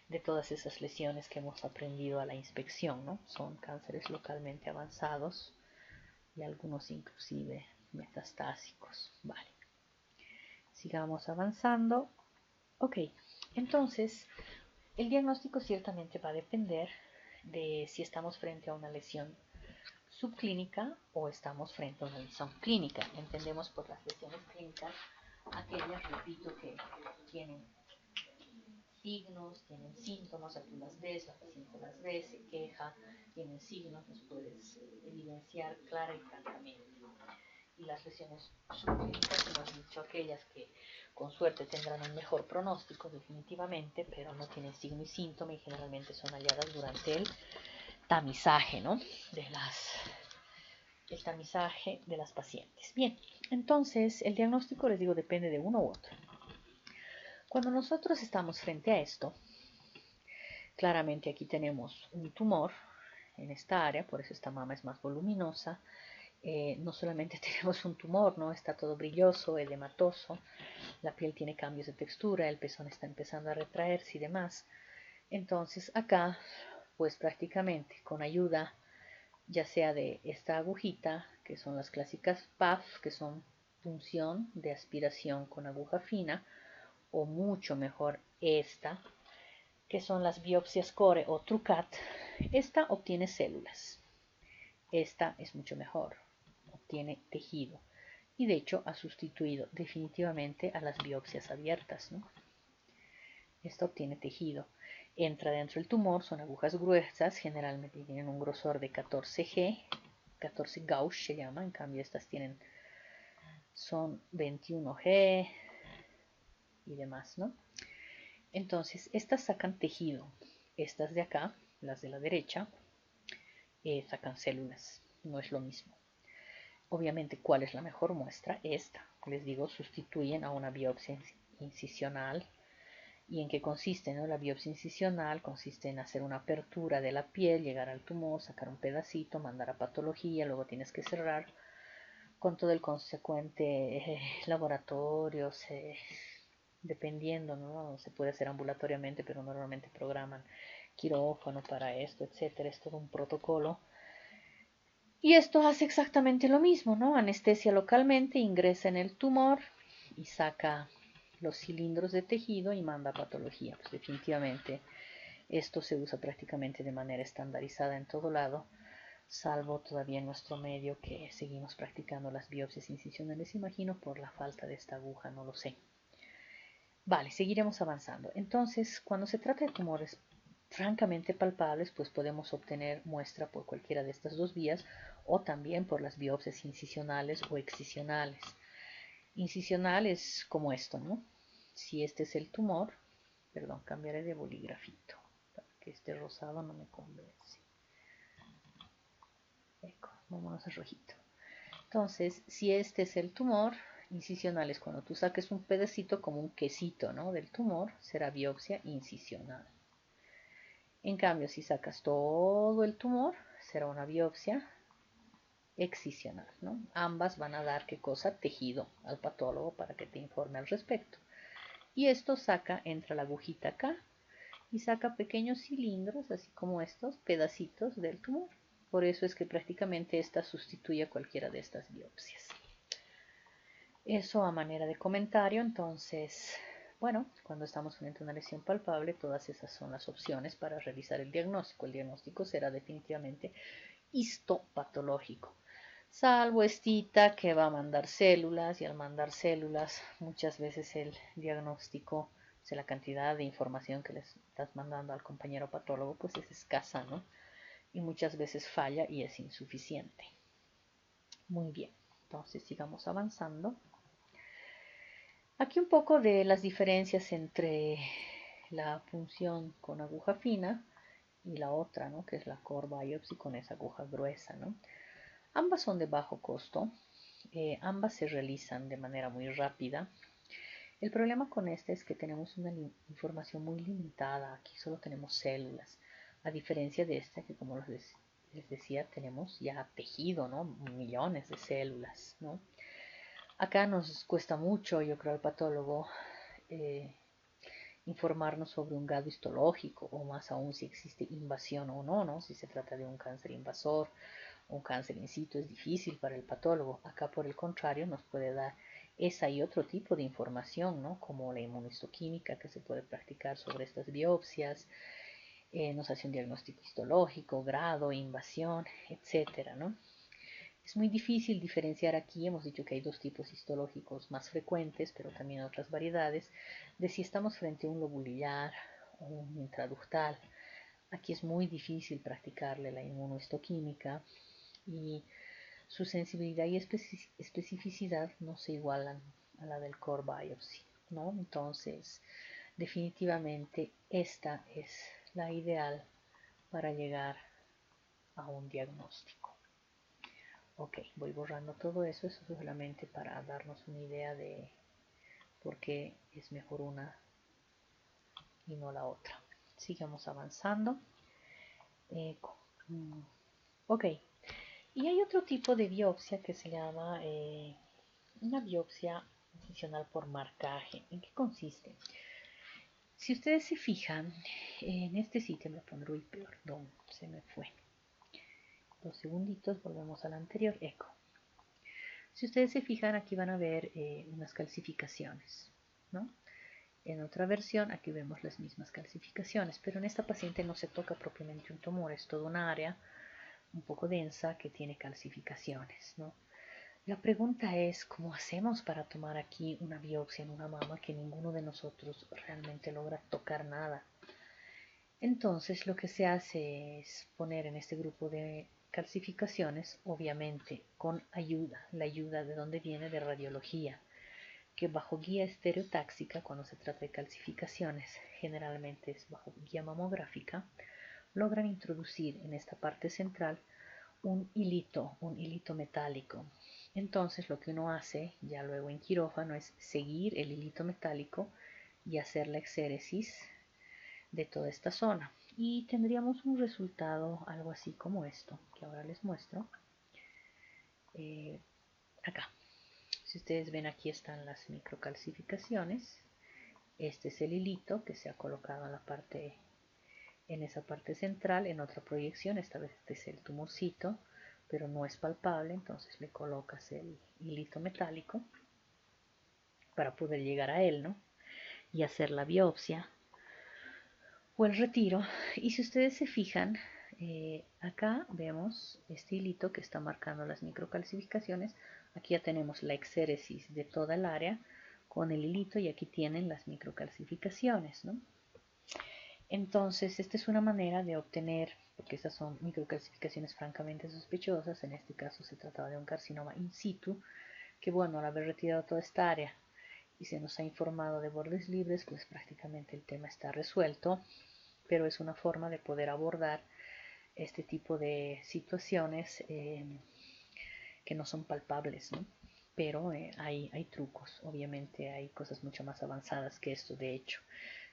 de todas esas lesiones que hemos aprendido a la inspección, ¿no? Son cánceres localmente avanzados y algunos inclusive metastásicos. Vale, sigamos avanzando. Ok, entonces el diagnóstico ciertamente va a depender de si estamos frente a una lesión subclínica o estamos frente a una lesión clínica. Entendemos por las lesiones clínicas aquellas, repito, que tienen signos, tienen síntomas, tú las ves, la paciente las ve, se queja, tienen signos, los puedes evidenciar clara y francamente. Y las lesiones subclínicas, hemos dicho aquellas que con suerte tendrán un mejor pronóstico definitivamente, pero no tienen signo y síntoma y generalmente son halladas durante el tamizaje, ¿no? El tamizaje de las pacientes. Bien, entonces el diagnóstico, les digo, depende de uno u otro. Cuando nosotros estamos frente a esto, claramente aquí tenemos un tumor en esta área, por eso esta mama es más voluminosa. No solamente tenemos un tumor, ¿no? Está todo brilloso, edematoso, la piel tiene cambios de textura, el pezón está empezando a retraerse y demás. Entonces acá, pues prácticamente con ayuda ya sea de esta agujita, que son las clásicas PAF, que son punción de aspiración con aguja fina, o mucho mejor esta, que son las biopsias core o TrueCut. Esta obtiene células, esta es mucho mejor, obtiene tejido y de hecho ha sustituido definitivamente a las biopsias abiertas, ¿no? Esta obtiene tejido, entra dentro del tumor, son agujas gruesas, generalmente tienen un grosor de 14G, 14 gauge se llama, en cambio estas son 21G y demás, ¿no? Entonces, estas sacan tejido, estas de acá, las de la derecha, sacan células, no es lo mismo. Obviamente, ¿cuál es la mejor muestra? Esta, les digo, sustituyen a una biopsia incisional. ¿Y en qué consiste? ¿No? La biopsia incisional consiste en hacer una apertura de la piel, llegar al tumor, sacar un pedacito, mandar a patología, luego tienes que cerrar con todo el consecuente laboratorios, dependiendo, ¿no? Se puede hacer ambulatoriamente, pero normalmente programan quirófano para esto, etcétera. Es todo un protocolo. Y esto hace exactamente lo mismo, ¿no? Anestesia localmente, ingresa en el tumor y saca los cilindros de tejido y manda a patología. Pues definitivamente esto se usa prácticamente de manera estandarizada en todo lado, salvo todavía en nuestro medio que seguimos practicando las biopsias incisionales, imagino por la falta de esta aguja, no lo sé. Vale, seguiremos avanzando. Entonces, cuando se trata de tumores francamente palpables, pues podemos obtener muestra por cualquiera de estas dos vías o también por las biopsias incisionales o excisionales. Incisional es como esto, ¿no? Si este es el tumor, perdón, cambiaré de bolígrafito para que este rosado no me convence. Vámonos a rojito. Entonces, si este es el tumor, incisional es cuando tú saques un pedacito como un quesito, ¿no? Del tumor, será biopsia incisional. En cambio, si sacas todo el tumor, será una biopsia excisional, ¿no? Ambas van a dar, ¿qué cosa? Tejido al patólogo para que te informe al respecto. Y esto entra la agujita acá y saca pequeños cilindros, así como estos pedacitos del tumor. Por eso es que prácticamente esta sustituye a cualquiera de estas biopsias. Eso a manera de comentario. Entonces, bueno, cuando estamos frente a una lesión palpable, todas esas son las opciones para realizar el diagnóstico. El diagnóstico será definitivamente histopatológico, salvo estita que va a mandar células, y al mandar células muchas veces el diagnóstico, o sea, la cantidad de información que les estás mandando al compañero patólogo pues es escasa, ¿no? Y muchas veces falla y es insuficiente. Muy bien, entonces sigamos avanzando. Aquí un poco de las diferencias entre la punción con aguja fina y la otra, ¿no? Que es la core biopsy con esa aguja gruesa, ¿no? Ambas son de bajo costo, ambas se realizan de manera muy rápida. El problema con esta es que tenemos una información muy limitada, aquí solo tenemos células, a diferencia de esta que como les decía tenemos ya tejido, ¿no? Millones de células, ¿no? Acá nos cuesta mucho, yo creo, al patólogo informarnos sobre un grado histológico o más aún si existe invasión o no, ¿no? Si se trata de un cáncer invasor o un cáncer in situ es difícil para el patólogo. Acá por el contrario nos puede dar esa y otro tipo de información, ¿no? Como la inmunohistoquímica que se puede practicar sobre estas biopsias, nos hace un diagnóstico histológico, grado, invasión, etcétera, ¿no? Es muy difícil diferenciar aquí, hemos dicho que hay dos tipos histológicos más frecuentes, pero también otras variedades, de si estamos frente a un lobulillar, o un intraductal. Aquí es muy difícil practicarle la inmunohistoquímica y su sensibilidad y especificidad no se igualan a la del core biopsy, ¿no? Entonces, definitivamente esta es la ideal para llegar a un diagnóstico. Ok, voy borrando todo eso, eso solamente para darnos una idea de por qué es mejor una y no la otra. Sigamos avanzando. Ok, y hay otro tipo de biopsia que se llama una biopsia incisional por marcaje. ¿En qué consiste? Si ustedes se fijan, en este sitio me pondré, uy, perdón, se me fue. 2 segunditos, volvemos al anterior, eco. Si ustedes se fijan, aquí van a ver unas calcificaciones, ¿no? En otra versión, aquí vemos las mismas calcificaciones, pero en esta paciente no se toca propiamente un tumor, es toda una área un poco densa que tiene calcificaciones, ¿no? La pregunta es, ¿cómo hacemos para tomar aquí una biopsia en una mama que ninguno de nosotros realmente logra tocar nada? Entonces lo que se hace es poner en este grupo de calcificaciones, obviamente con ayuda, la ayuda de donde viene de radiología, que bajo guía estereotáxica, cuando se trata de calcificaciones, generalmente es bajo guía mamográfica, logran introducir en esta parte central un hilito metálico. Entonces lo que uno hace ya luego en quirófano es seguir el hilito metálico y hacer la exéresis de toda esta zona. Y tendríamos un resultado algo así como esto, que ahora les muestro. Acá. Si ustedes ven, aquí están las microcalcificaciones. Este es el hilito que se ha colocado en esa parte central. En otra proyección, esta vez este es el tumorcito, pero no es palpable, entonces le colocas el hilito metálico para poder llegar a él, ¿no? Y hacer la biopsia o el retiro. Y si ustedes se fijan, acá vemos este hilito que está marcando las microcalcificaciones. Aquí ya tenemos la exéresis de toda el área con el hilito y aquí tienen las microcalcificaciones, ¿no? Entonces, esta es una manera de obtener, porque estas son microcalcificaciones francamente sospechosas, en este caso se trataba de un carcinoma in situ, que bueno, al haber retirado toda esta área y se nos ha informado de bordes libres, pues prácticamente el tema está resuelto, pero es una forma de poder abordar este tipo de situaciones que no son palpables, ¿no? Pero hay trucos, obviamente hay cosas mucho más avanzadas que esto. De hecho,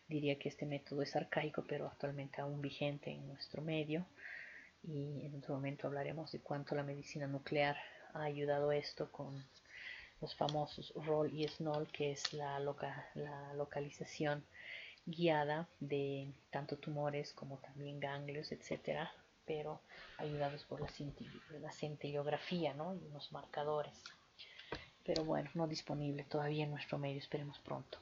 diría que este método es arcaico, pero actualmente aún vigente en nuestro medio, y en otro momento hablaremos de cuánto la medicina nuclear ha ayudado a esto con los famosos ROL y SNOL, que es la localización guiada de tanto tumores como también ganglios, etcétera, pero ayudados por la centellografía, ¿no? Y unos marcadores. Pero bueno, no disponible todavía en nuestro medio, esperemos pronto.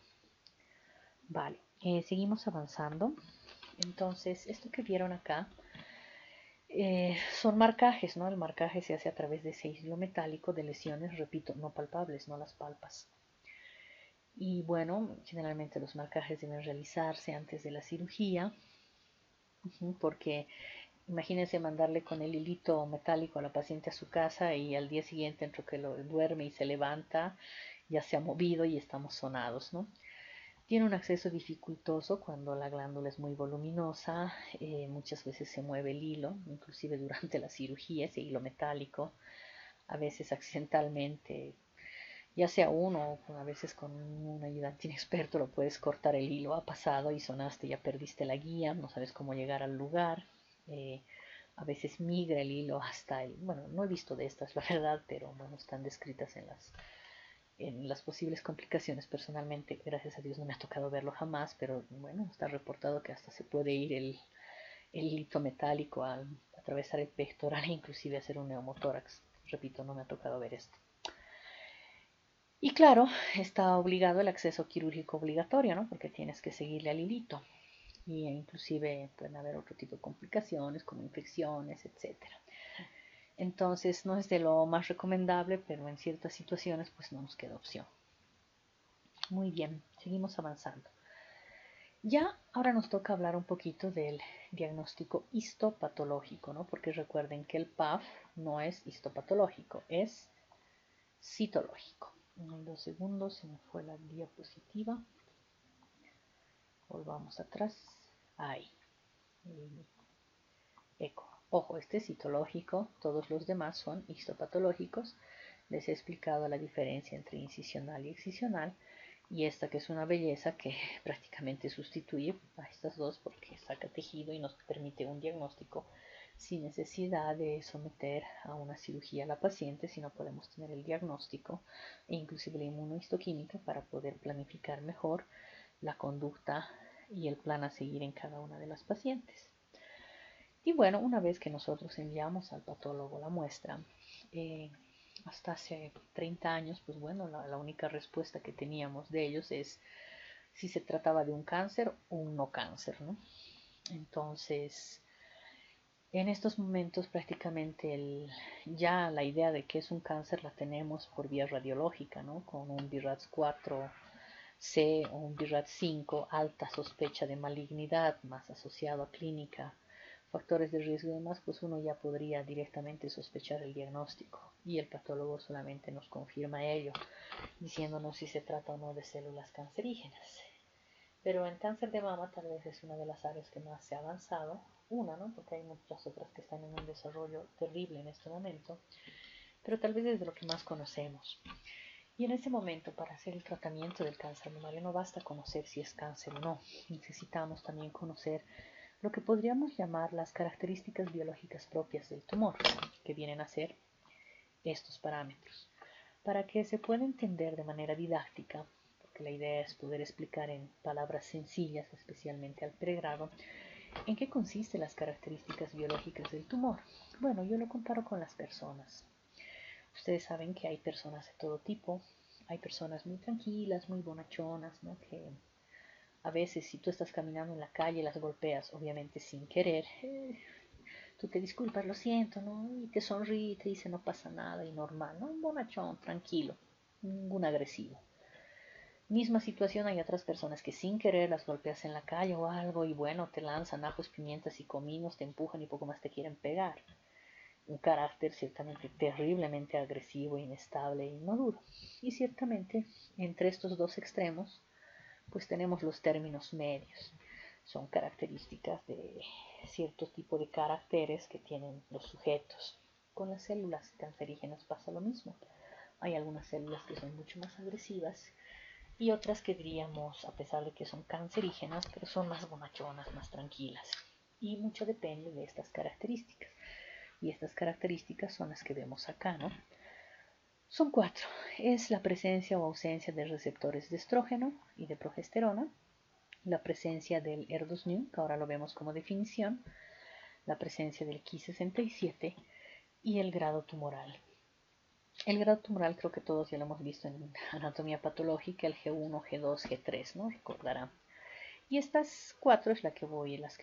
Vale, seguimos avanzando. Entonces, esto que vieron acá son marcajes, ¿no? El marcaje se hace a través de ese hilo metálico de lesiones, repito, no palpables, no las palpas. Y bueno, generalmente los marcajes deben realizarse antes de la cirugía, porque imagínense mandarle con el hilito metálico a la paciente a su casa y al día siguiente, entre que lo duerme y se levanta, ya se ha movido y estamos sonados, ¿no? Tiene un acceso dificultoso cuando la glándula es muy voluminosa, muchas veces se mueve el hilo, inclusive durante la cirugía, ese hilo metálico, a veces accidentalmente, ya sea uno o a veces con un ayudante inexperto lo puedes cortar el hilo, ha pasado y sonaste, ya perdiste la guía, no sabes cómo llegar al lugar. A veces migra el hilo hasta bueno, no he visto de estas la verdad, pero bueno, están descritas en las posibles complicaciones. Personalmente, gracias a Dios, no me ha tocado verlo jamás, pero bueno, está reportado que hasta se puede ir el hilito metálico al atravesar el pectoral e inclusive hacer un neumotórax. Repito, no me ha tocado ver esto. Y claro, está obligado el acceso quirúrgico obligatorio, ¿no? Porque tienes que seguirle al hilito. Y inclusive pueden haber otro tipo de complicaciones como infecciones, etcétera. Entonces no es de lo más recomendable, pero en ciertas situaciones pues no nos queda opción. Muy bien, seguimos avanzando. Ya ahora nos toca hablar un poquito del diagnóstico histopatológico, ¿no? Porque recuerden que el PAF no es histopatológico, es citológico. En 2 segundos se me fue la diapositiva. Volvamos atrás. Ahí. Eco. Ojo, este es citológico, todos los demás son histopatológicos. Les he explicado la diferencia entre incisional y excisional. Y esta que es una belleza que prácticamente sustituye a estas dos porque saca tejido y nos permite un diagnóstico sin necesidad de someter a una cirugía a la paciente, sino podemos tener el diagnóstico e inclusive la inmunohistoquímica para poder planificar mejor la conducta y el plan a seguir en cada una de las pacientes. Y bueno, una vez que nosotros enviamos al patólogo la muestra, hasta hace 30 años, pues bueno, la única respuesta que teníamos de ellos es si se trataba de un cáncer o un no cáncer, ¿no? Entonces, en estos momentos prácticamente ya la idea de que es un cáncer la tenemos por vía radiológica, ¿no? Con un BIRATS 4C o un BIRATS 5, alta sospecha de malignidad, más asociado a clínica, factores de riesgo y demás, pues uno ya podría directamente sospechar el diagnóstico y el patólogo solamente nos confirma ello, diciéndonos si se trata o no de células cancerígenas. Pero en cáncer de mama tal vez es una de las áreas que más se ha avanzado, ¿no? Porque hay muchas otras que están en un desarrollo terrible en este momento, pero tal vez es de lo que más conocemos. Y en ese momento, para hacer el tratamiento del cáncer mamario, no basta conocer si es cáncer o no, necesitamos también conocer lo que podríamos llamar las características biológicas propias del tumor, que vienen a ser estos parámetros, para que se pueda entender de manera didáctica, porque la idea es poder explicar en palabras sencillas, especialmente al pregrado, en qué consisten las características biológicas del tumor. Bueno, yo lo comparo con las personas. Ustedes saben que hay personas de todo tipo, hay personas muy tranquilas, muy bonachonas, ¿no? Que a veces si tú estás caminando en la calle las golpeas, obviamente sin querer, tú te disculpas, lo siento, ¿no? Y te sonríe y te dice no pasa nada y normal, ¿no? Un bonachón, tranquilo, ningún agresivo. Misma situación, hay otras personas que sin querer las golpeas en la calle o algo y bueno, te lanzan ajos, pimientas y cominos, te empujan y poco más te quieren pegar. Un carácter ciertamente terriblemente agresivo, inestable e inmaduro. Y ciertamente entre estos dos extremos pues tenemos los términos medios. Son características de cierto tipo de caracteres que tienen los sujetos. Con las células cancerígenas pasa lo mismo. Hay algunas células que son mucho más agresivas y otras que diríamos, a pesar de que son cancerígenas, pero son más bonachonas, más tranquilas. Y mucho depende de estas características. Y estas características son las que vemos acá, ¿no? Son 4. Es la presencia o ausencia de receptores de estrógeno y de progesterona, la presencia del ER2/neu, que ahora lo vemos como definición, la presencia del Ki67 y el grado tumoral. El grado tumoral creo que todos ya lo hemos visto en anatomía patológica, el G1, G2, G3, ¿no? Recordarán. Y estas 4 es las que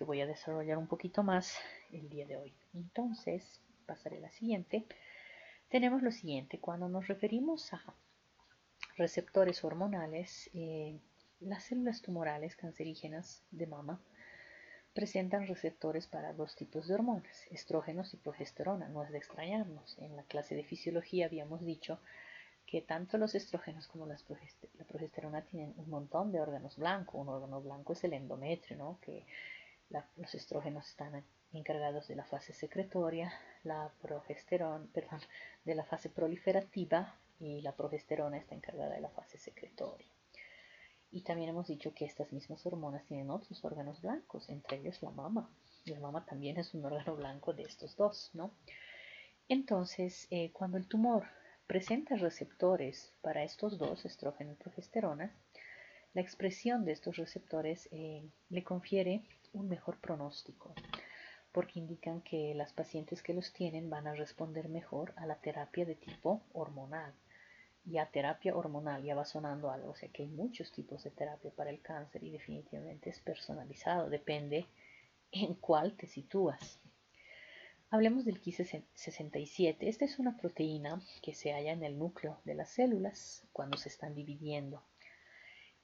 voy a desarrollar un poquito más el día de hoy. Entonces, pasaré a la siguiente. Tenemos lo siguiente, cuando nos referimos a receptores hormonales, las células tumorales cancerígenas de mama presentan receptores para dos tipos de hormonas, estrógenos y progesterona. No es de extrañarnos. En la clase de fisiología habíamos dicho que tanto los estrógenos como la progesterona tienen un montón de órganos blancos. Un órgano blanco es el endometrio, ¿no? Que los estrógenos están encargados de la fase secretoria, la progesterona, perdón, de la fase proliferativa y la progesterona está encargada de la fase secretoria. Y también hemos dicho que estas mismas hormonas tienen otros órganos blancos, entre ellos la mama. La mama también es un órgano blanco de estos dos, ¿no? Entonces, cuando el tumor presenta receptores para estos dos, estrógeno y progesterona, la expresión de estos receptores le confiere un mejor pronóstico, porque indican que las pacientes que los tienen van a responder mejor a la terapia de tipo hormonal. Y a terapia hormonal ya va sonando algo, o sea que hay muchos tipos de terapia para el cáncer y definitivamente es personalizado, depende en cuál te sitúas. Hablemos del Ki67. Esta es una proteína que se halla en el núcleo de las células cuando se están dividiendo.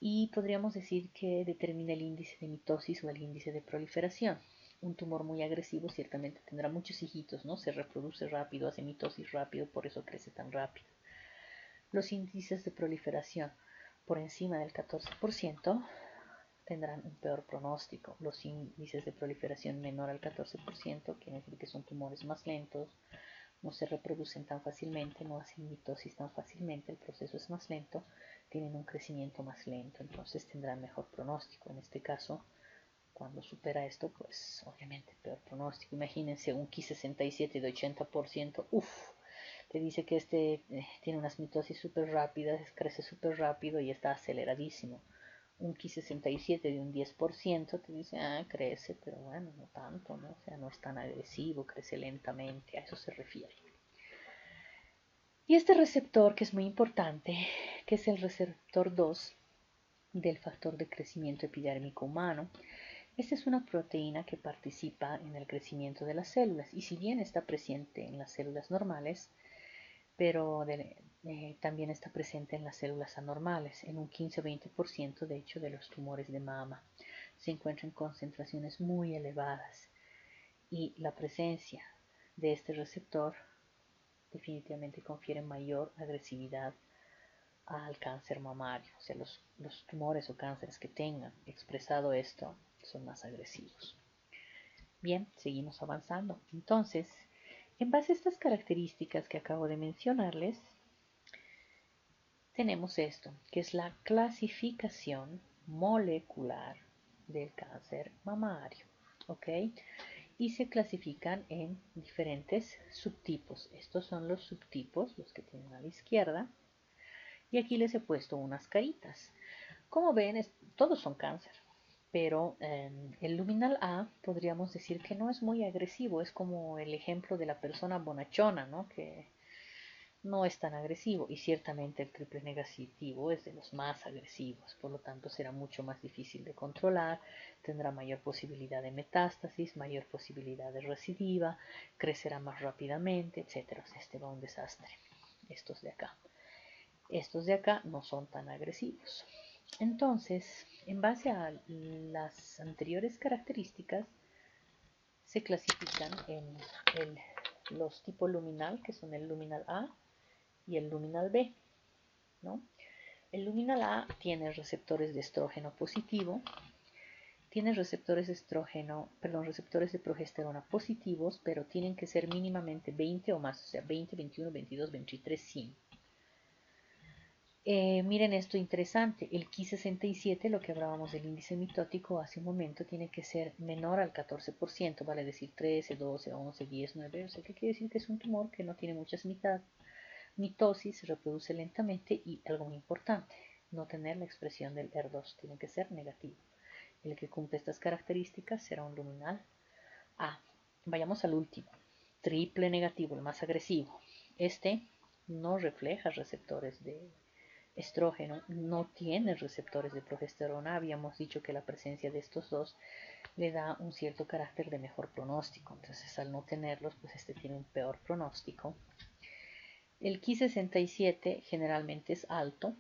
y podríamos decir que determina el índice de mitosis o el índice de proliferación. Un tumor muy agresivo ciertamente tendrá muchos hijitos, ¿no? Se reproduce rápido, hace mitosis rápido, por eso crece tan rápido. Los índices de proliferación por encima del 14% tendrán un peor pronóstico. Los índices de proliferación menor al 14% quiere decir que son tumores más lentos, no se reproducen tan fácilmente, no hacen mitosis tan fácilmente, el proceso es más lento, tienen un crecimiento más lento, entonces tendrán mejor pronóstico. En este caso, cuando supera esto, pues obviamente peor pronóstico. Imagínense un Ki67 de 80%, te dice que tiene unas mitosis súper rápidas, crece súper rápido y está aceleradísimo. Un Ki67 de un 10% te dice, crece, pero bueno, no tanto, ¿no? O sea, no es tan agresivo, crece lentamente, a eso se refiere. Y este receptor, que es muy importante, que es el receptor 2 del factor de crecimiento epidérmico humano, esta es una proteína que participa en el crecimiento de las células y si bien está presente en las células normales, pero también está presente en las células anormales, en un 15 o 20% de hecho de los tumores de mama. Se encuentran concentraciones muy elevadas y la presencia de este receptor definitivamente confiere mayor agresividad al cáncer mamario. O sea, los tumores o cánceres que tengan expresado esto son más agresivos. Bien, seguimos avanzando. Entonces, en base a estas características que acabo de mencionarles, tenemos esto, que es la clasificación molecular del cáncer mamario, ¿ok? Y se clasifican en diferentes subtipos. Estos son los subtipos, los que tienen a la izquierda, y aquí les he puesto unas caritas. Como ven, todos son cáncer, pero el luminal A podríamos decir que no es muy agresivo, es como el ejemplo de la persona bonachona, ¿no? Que no es tan agresivo y ciertamente el triple negativo es de los más agresivos, por lo tanto será mucho más difícil de controlar, tendrá mayor posibilidad de metástasis, mayor posibilidad de recidiva, crecerá más rápidamente, etc. O sea, este va un desastre. Estos de acá no son tan agresivos. Entonces, en base a las anteriores características, se clasifican en los tipos luminal, que son el luminal A y el luminal B, ¿no? El luminal A tiene receptores de estrógeno positivo, tiene receptores de progesterona positivos, pero tienen que ser mínimamente 20 o más, o sea, 20, 21, 22, 23, 100. Miren esto interesante, el Ki67, lo que hablábamos del índice mitótico hace un momento, tiene que ser menor al 14%, vale decir 13, 12, 11, 10, 9, o sea, ¿qué quiere decir? Que es un tumor que no tiene muchas mitosis, se reproduce lentamente y algo muy importante, no tener la expresión del ER2, tiene que ser negativo. El que cumple estas características será un luminal A. Vayamos al último, triple negativo, el más agresivo. Este no refleja receptores de estrógeno, no tiene receptores de progesterona. Habíamos dicho que la presencia de estos dos le da un cierto carácter de mejor pronóstico, entonces al no tenerlos, pues este tiene un peor pronóstico. El Ki67 generalmente es alto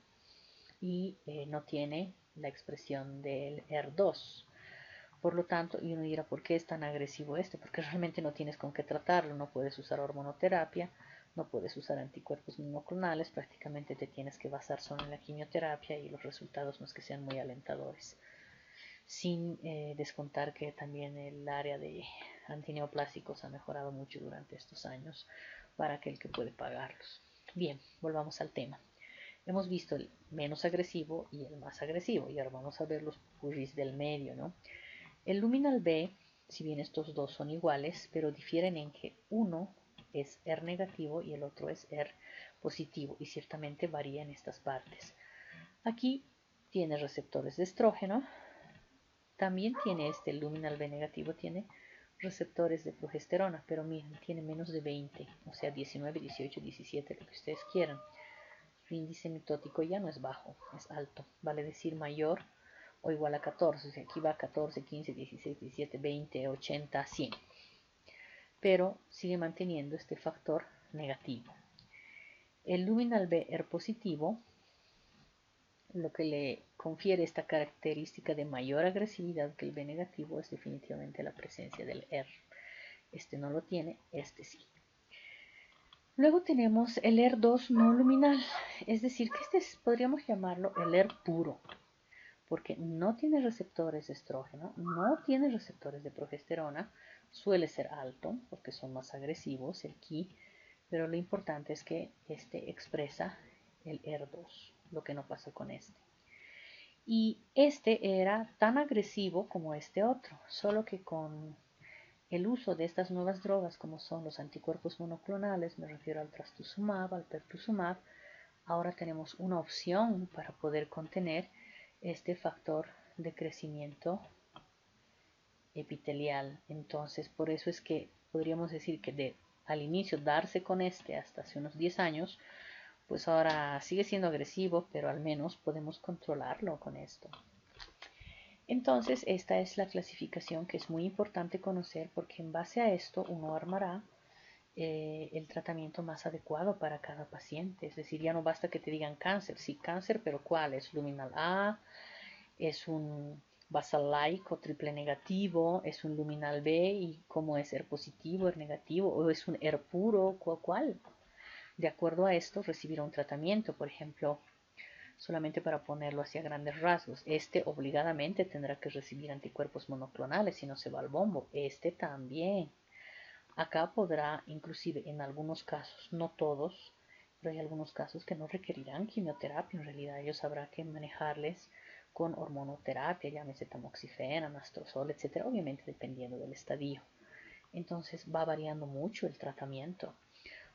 y no tiene la expresión del ER2. Por lo tanto, y uno dirá, ¿por qué es tan agresivo este? Porque realmente no tienes con qué tratarlo, no puedes usar hormonoterapia, no puedes usar anticuerpos monoclonales, prácticamente te tienes que basar solo en la quimioterapia y los resultados no es que sean muy alentadores. Sin descontar que también el área de antineoplásicos ha mejorado mucho durante estos años para aquel que puede pagarlos. Bien, volvamos al tema. Hemos visto el menos agresivo y el más agresivo y ahora vamos a ver los purris del medio, ¿no? El luminal B, si bien estos dos son iguales, pero difieren en que uno es ER negativo y el otro es ER positivo y ciertamente varía en estas partes. Aquí tiene receptores de estrógeno, también tiene el luminal B negativo, tiene receptores de progesterona, pero miren, tiene menos de 20, o sea 19, 18, 17, lo que ustedes quieran. Su índice mitótico ya no es bajo, es alto, vale decir mayor o igual a 14, o sea, aquí va 14, 15, 16, 17, 20, 80, 100, pero sigue manteniendo este factor negativo. El luminal B ER positivo, lo que le confiere esta característica de mayor agresividad que el B negativo es definitivamente la presencia del ER. Este no lo tiene, este sí. Luego tenemos el ER2 no luminal, es decir, que podríamos llamarlo el ER puro, porque no tiene receptores de estrógeno, no tiene receptores de progesterona, suele ser alto porque son más agresivos, el Ki, pero lo importante es que este expresa el ER2, lo que no pasa con este. Y este era tan agresivo como este otro, solo que con el uso de estas nuevas drogas como son los anticuerpos monoclonales, me refiero al trastuzumab, al pertuzumab, ahora tenemos una opción para poder contener este factor de crecimiento epitelial. Entonces, por eso es que podríamos decir que al inicio darse con este hasta hace unos 10 años, pues ahora sigue siendo agresivo, pero al menos podemos controlarlo con esto. Entonces, esta es la clasificación que es muy importante conocer porque en base a esto uno armará el tratamiento más adecuado para cada paciente. Es decir, ya no basta que te digan cáncer. Sí, cáncer, pero ¿cuál? ¿Es luminal A? ¿Es un basal-like o triple negativo? ¿Es un luminal B? ¿Y cómo es ER positivo, ER negativo? ¿O es un ER puro? ¿Cuál? De acuerdo a esto, recibirá un tratamiento. Por ejemplo, solamente para ponerlo hacia grandes rasgos, este obligadamente tendrá que recibir anticuerpos monoclonales si no se va al bombo. Este también. Acá podrá, inclusive en algunos casos, no todos, pero hay algunos casos que no requerirán quimioterapia. En realidad ellos habrá que manejarles con hormonoterapia, llámese tamoxifeno, anastrozol, etc. Obviamente dependiendo del estadio. Entonces va variando mucho el tratamiento.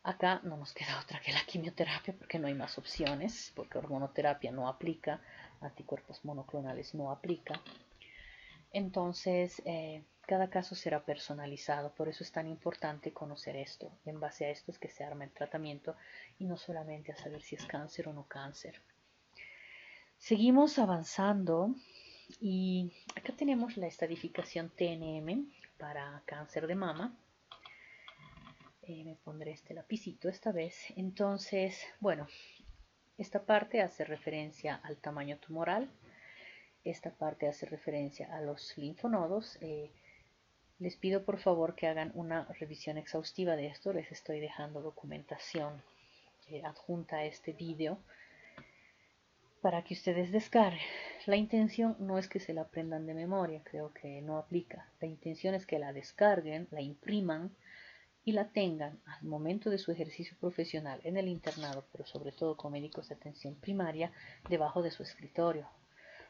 Acá no nos queda otra que la quimioterapia porque no hay más opciones, porque hormonoterapia no aplica, anticuerpos monoclonales no aplica. Entonces, cada caso será personalizado, por eso es tan importante conocer esto. En base a esto es que se arma el tratamiento y no solamente a saber si es cáncer o no cáncer. Seguimos avanzando y acá tenemos la estadificación TNM para cáncer de mama. Me pondré este lapicito esta vez. Entonces, bueno, esta parte hace referencia al tamaño tumoral. Esta parte hace referencia a los linfonodos. Les pido por favor que hagan una revisión exhaustiva de esto. Les estoy dejando documentación adjunta a este vídeo para que ustedes descarguen. La intención no es que se la aprendan de memoria, creo que no aplica. La intención es que la descarguen, la impriman y la tengan al momento de su ejercicio profesional en el internado, pero sobre todo con médicos de atención primaria, debajo de su escritorio.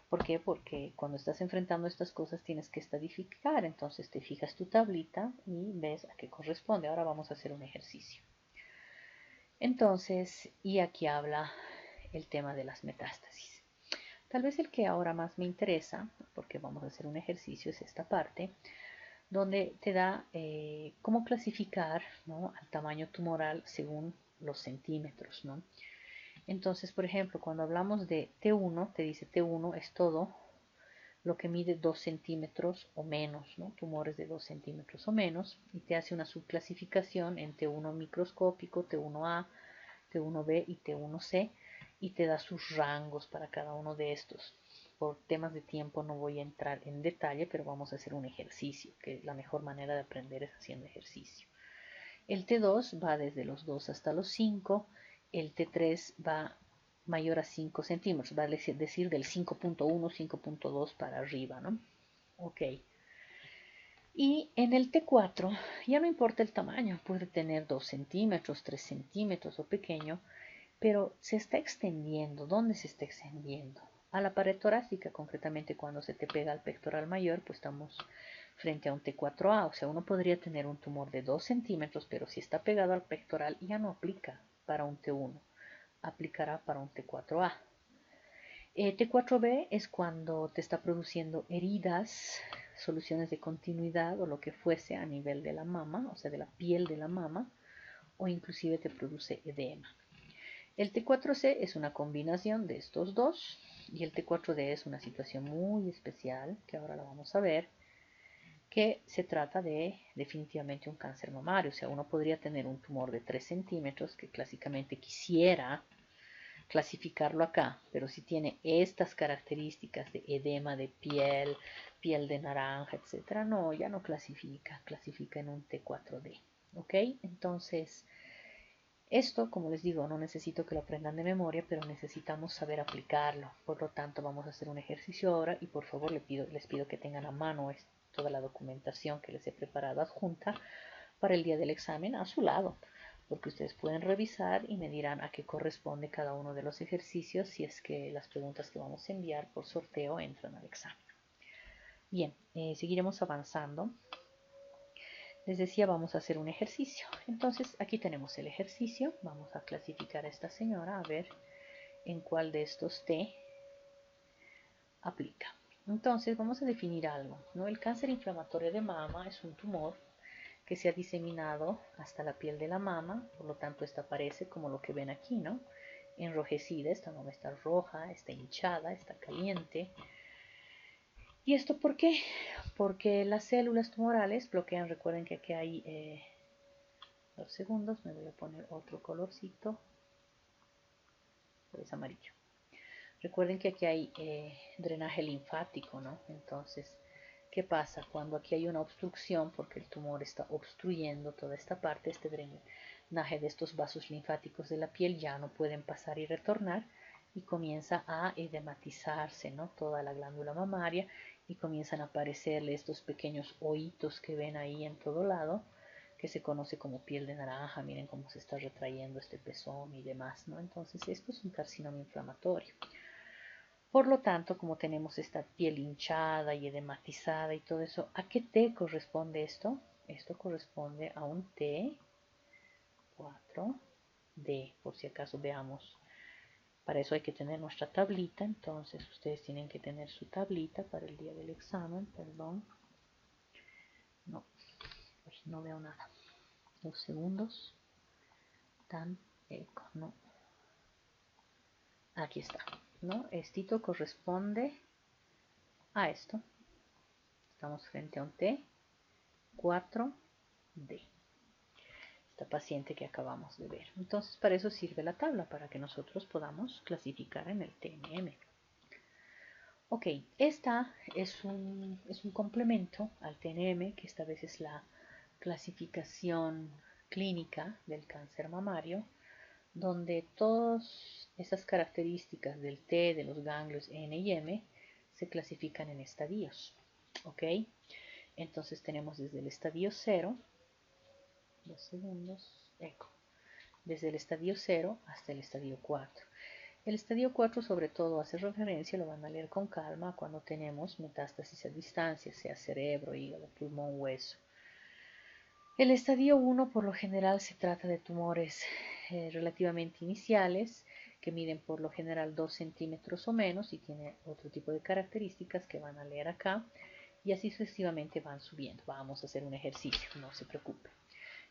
¿Por qué? Porque cuando estás enfrentando estas cosas tienes que estadificar, entonces te fijas tu tablita y ves a qué corresponde. Ahora vamos a hacer un ejercicio. Entonces, y aquí habla el tema de las metástasis. Tal vez el que ahora más me interesa, porque vamos a hacer un ejercicio, es esta parte, donde te da cómo clasificar, ¿no?, al tamaño tumoral según los centímetros, ¿no? Entonces, por ejemplo, cuando hablamos de T1, te dice T1 es todo lo que mide 2 centímetros o menos, ¿no? Tumores de 2 centímetros o menos, y te hace una subclasificación en T1 microscópico, T1A, T1B y T1C, y te da sus rangos para cada uno de estos. Por temas de tiempo no voy a entrar en detalle, pero vamos a hacer un ejercicio, que la mejor manera de aprender es haciendo ejercicio. El T2 va desde los 2 hasta los 5, el T3 va mayor a 5 centímetros, va a decir del 5.1, 5.2 para arriba, ¿no? Ok. Y en el T4 ya no importa el tamaño, puede tener 2 centímetros, 3 centímetros o pequeño, pero se está extendiendo. ¿Dónde se está extendiendo? A la pared torácica, concretamente cuando se te pega al pectoral mayor, pues estamos frente a un T4A, o sea, uno podría tener un tumor de 2 centímetros, pero si está pegado al pectoral ya no aplica para un T1, aplicará para un T4A. T4B es cuando te está produciendo heridas, soluciones de continuidad o lo que fuese a nivel de la mama, o sea, de la piel de la mama, o inclusive te produce edema. El T4C es una combinación de estos dos y el T4D es una situación muy especial que ahora la vamos a ver, que se trata de definitivamente un cáncer mamario. O sea, uno podría tener un tumor de 3 centímetros que clásicamente quisiera clasificarlo acá, pero si tiene estas características de edema de piel, piel de naranja, etcétera, no, ya no clasifica, clasifica en un T4D, ¿ok? Entonces, esto, como les digo, no necesito que lo aprendan de memoria, pero necesitamos saber aplicarlo. Por lo tanto, vamos a hacer un ejercicio ahora y por favor les pido que tengan a mano toda la documentación que les he preparado adjunta para el día del examen a su lado, porque ustedes pueden revisar y me dirán a qué corresponde cada uno de los ejercicios si es que las preguntas que vamos a enviar por sorteo entran al examen. Bien, seguiremos avanzando. Les decía, vamos a hacer un ejercicio. Entonces, aquí tenemos el ejercicio. Vamos a clasificar a esta señora a ver en cuál de estos T aplica. Entonces, vamos a definir algo, ¿no? El cáncer inflamatorio de mama es un tumor que se ha diseminado hasta la piel de la mama, por lo tanto esta aparece como lo que ven aquí, ¿no? Enrojecida, esta mama está roja, está hinchada, está caliente. ¿Y esto por qué? Porque las células tumorales bloquean, recuerden que aquí hay 2 segundos, me voy a poner otro colorcito, es amarillo. Recuerden que aquí hay drenaje linfático, ¿no? Entonces, ¿qué pasa? Cuando aquí hay una obstrucción, porque el tumor está obstruyendo toda esta parte, este drenaje de estos vasos linfáticos de la piel ya no pueden pasar y retornar y comienza a edematizarse, ¿no? Toda la glándula mamaria y comienzan a aparecerle estos pequeños hoyitos que ven ahí en todo lado, que se conoce como piel de naranja. Miren cómo se está retrayendo este pezón y demás, ¿no? Entonces, esto es un carcinoma inflamatorio. Por lo tanto, como tenemos esta piel hinchada y edematizada y todo eso, ¿a qué T corresponde esto? Esto corresponde a un T4D, por si acaso veamos. Para eso hay que tener nuestra tablita, entonces ustedes tienen que tener su tablita para el día del examen, perdón. No, no veo nada. 2 segundos. Tan eco, no. Aquí está, ¿no? Estito corresponde a esto. Estamos frente a un T4D. Esta paciente que acabamos de ver. Entonces, para eso sirve la tabla, para que nosotros podamos clasificar en el TNM. Ok, esta es un complemento al TNM, que esta vez es la clasificación clínica del cáncer mamario, donde todas esas características del T, de los ganglios N y M, se clasifican en estadios. ¿Ok? Entonces tenemos desde el estadio 0, 2 segundos, eco, desde el estadio 0 hasta el estadio 4. El estadio 4 sobre todo hace referencia, lo van a leer con calma, cuando tenemos metástasis a distancia, sea cerebro, hígado, pulmón, hueso. El estadio 1 por lo general se trata de tumores relativamente iniciales, que miden por lo general 2 centímetros o menos y tiene otro tipo de características que van a leer acá, y así sucesivamente van subiendo. Vamos a hacer un ejercicio, no se preocupen.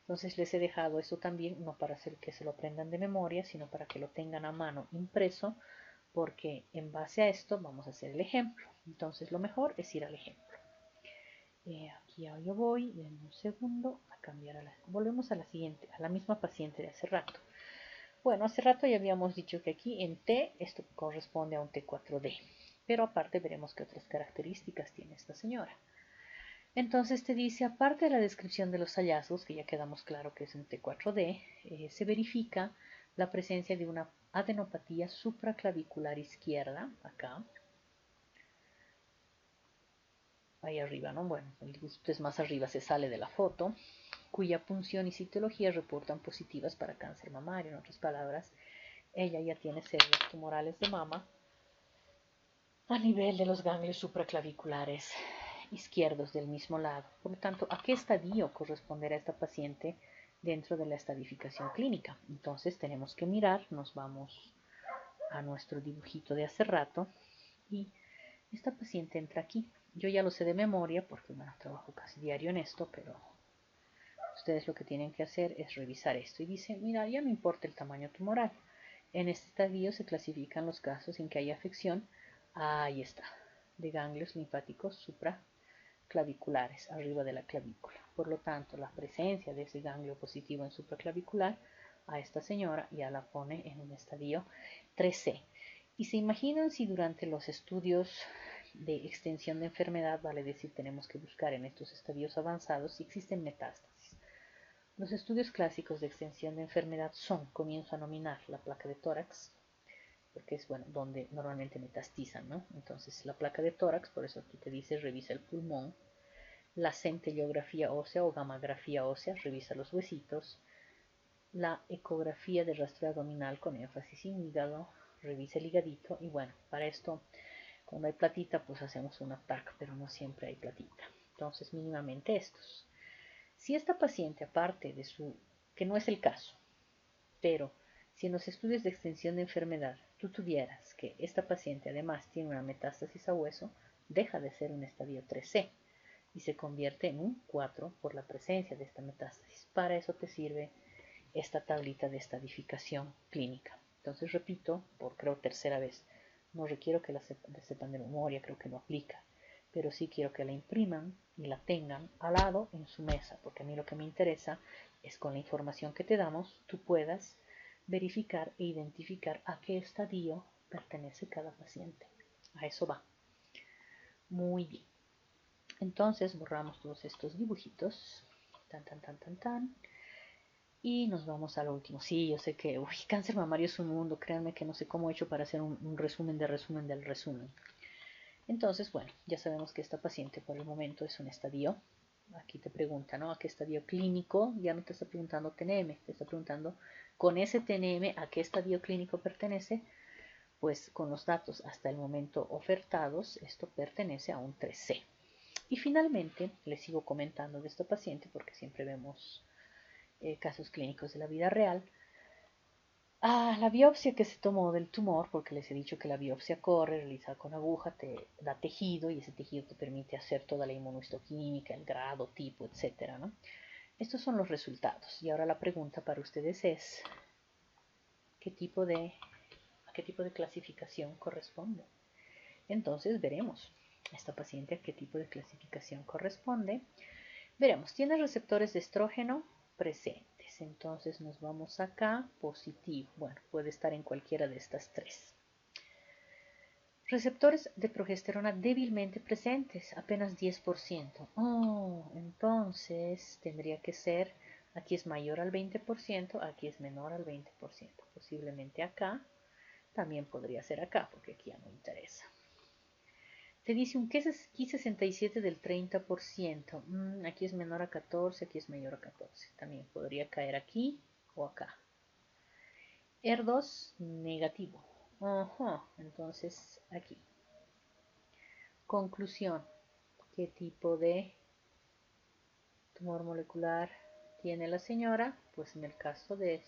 Entonces les he dejado esto también, no para hacer que se lo aprendan de memoria, sino para que lo tengan a mano impreso, porque en base a esto vamos a hacer el ejemplo. Entonces lo mejor es ir al ejemplo. Aquí ya yo voy, en un segundo, a cambiar volvemos a la siguiente, a la misma paciente de hace rato. Bueno, hace rato ya habíamos dicho que aquí en T esto corresponde a un T4D, pero aparte veremos qué otras características tiene esta señora. Entonces te dice, aparte de la descripción de los hallazgos, que ya quedamos claro que es un T4D, se verifica la presencia de una adenopatía supraclavicular izquierda, acá, ahí arriba, ¿no? Bueno, es más arriba, se sale de la foto, cuya punción y citología reportan positivas para cáncer mamario. En otras palabras, ella ya tiene células tumorales de mama a nivel de los ganglios supraclaviculares izquierdos del mismo lado. Por lo tanto, ¿a qué estadio corresponderá esta paciente dentro de la estadificación clínica? Entonces tenemos que mirar, nos vamos a nuestro dibujito de hace rato y esta paciente entra aquí. Yo ya lo sé de memoria porque bueno, trabajo casi diario en esto, pero ustedes lo que tienen que hacer es revisar esto y dice, mira, ya no importa el tamaño tumoral. En este estadio se clasifican los casos en que hay afección, ahí está, de ganglios linfáticos supraclaviculares, arriba de la clavícula. Por lo tanto, la presencia de ese ganglio positivo en supraclavicular a esta señora ya la pone en un estadio 3C. Y se imaginan si durante los estudios de extensión de enfermedad, vale decir, tenemos que buscar en estos estadios avanzados si existen metástasis. Los estudios clásicos de extensión de enfermedad son, comienzo a nominar la placa de tórax, porque es bueno donde normalmente metastizan, ¿no? Entonces la placa de tórax, por eso aquí te dice revisa el pulmón, la centellografía ósea o gamografía ósea, revisa los huesitos, la ecografía de rastreo abdominal con énfasis en hígado, revisa el hígadito y bueno, para esto cuando hay platita pues hacemos una TAC, pero no siempre hay platita. Entonces mínimamente estos. Si esta paciente aparte de su, que no es el caso, pero si en los estudios de extensión de enfermedad tú tuvieras que esta paciente además tiene una metástasis a hueso, deja de ser un estadio 3C y se convierte en un 4 por la presencia de esta metástasis. Para eso te sirve esta tablita de estadificación clínica. Entonces repito, por creo tercera vez, no requiero que la sepan de memoria, creo que no aplica, pero sí quiero que la impriman y la tengan al lado en su mesa, porque a mí lo que me interesa es con la información que te damos, tú puedas verificar e identificar a qué estadio pertenece cada paciente. A eso va. Muy bien. Entonces borramos todos estos dibujitos. Tan, tan, tan, tan, tan. Y nos vamos al último. Sí, yo sé que cáncer mamario es un mundo. Créanme que no sé cómo he hecho para hacer un resumen de resumen del resumen. Entonces, bueno, ya sabemos que esta paciente por el momento es un estadio. Aquí te pregunta, ¿no? ¿A qué estadio clínico? Ya no te está preguntando TNM, te está preguntando con ese TNM a qué estadio clínico pertenece. Pues con los datos hasta el momento ofertados, esto pertenece a un 3C. Y finalmente, les sigo comentando de esta paciente porque siempre vemos casos clínicos de la vida real. La biopsia que se tomó del tumor, porque les he dicho que la biopsia corre, realizada con aguja, te da tejido y ese tejido te permite hacer toda la inmunohistoquímica, el grado, tipo, etcétera, ¿no? Estos son los resultados. Y ahora la pregunta para ustedes es, ¿a qué tipo de clasificación corresponde? Entonces veremos esta paciente a qué tipo de clasificación corresponde. Veremos, tiene receptores de estrógeno presentes. Entonces nos vamos acá, positivo. Bueno, puede estar en cualquiera de estas tres. Receptores de progesterona débilmente presentes, apenas 10%. Entonces tendría que ser, aquí es mayor al 20%, aquí es menor al 20%. Posiblemente acá, también podría ser acá, porque aquí ya no interesa. Te dice un Ki67 del 30%. Aquí es menor a 14, aquí es mayor a 14. También podría caer aquí o acá. ER2 negativo. Entonces aquí. Conclusión. ¿Qué tipo de tumor molecular tiene la señora? Pues en el caso de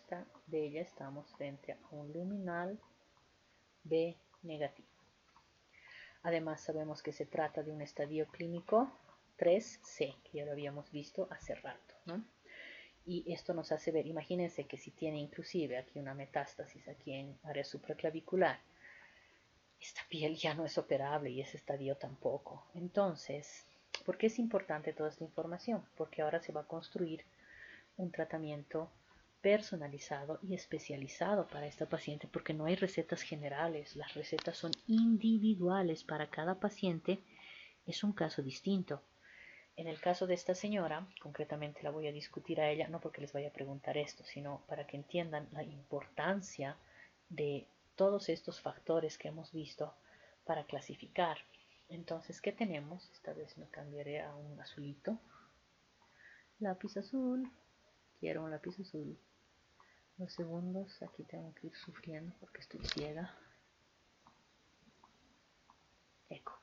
ella estamos frente a un luminal B negativo. Además sabemos que se trata de un estadio clínico 3C, que ya lo habíamos visto hace rato, ¿no? Y esto nos hace ver, imagínense que si tiene inclusive aquí una metástasis aquí en área supraclavicular, esta piel ya no es operable y ese estadio tampoco. Entonces, ¿por qué es importante toda esta información? Porque ahora se va a construir un tratamiento personalizado y especializado para esta paciente porque no hay recetas generales, las recetas son individuales para cada paciente, es un caso distinto. En el caso de esta señora, concretamente la voy a discutir a ella, no porque les vaya a preguntar esto, sino para que entiendan la importancia de todos estos factores que hemos visto para clasificar. Entonces, ¿qué tenemos? Esta vez me cambiaré a un azulito. Lápiz azul. Quiero un lápiz azul. Los segundos, aquí tengo que ir sufriendo porque estoy ciega. Eco.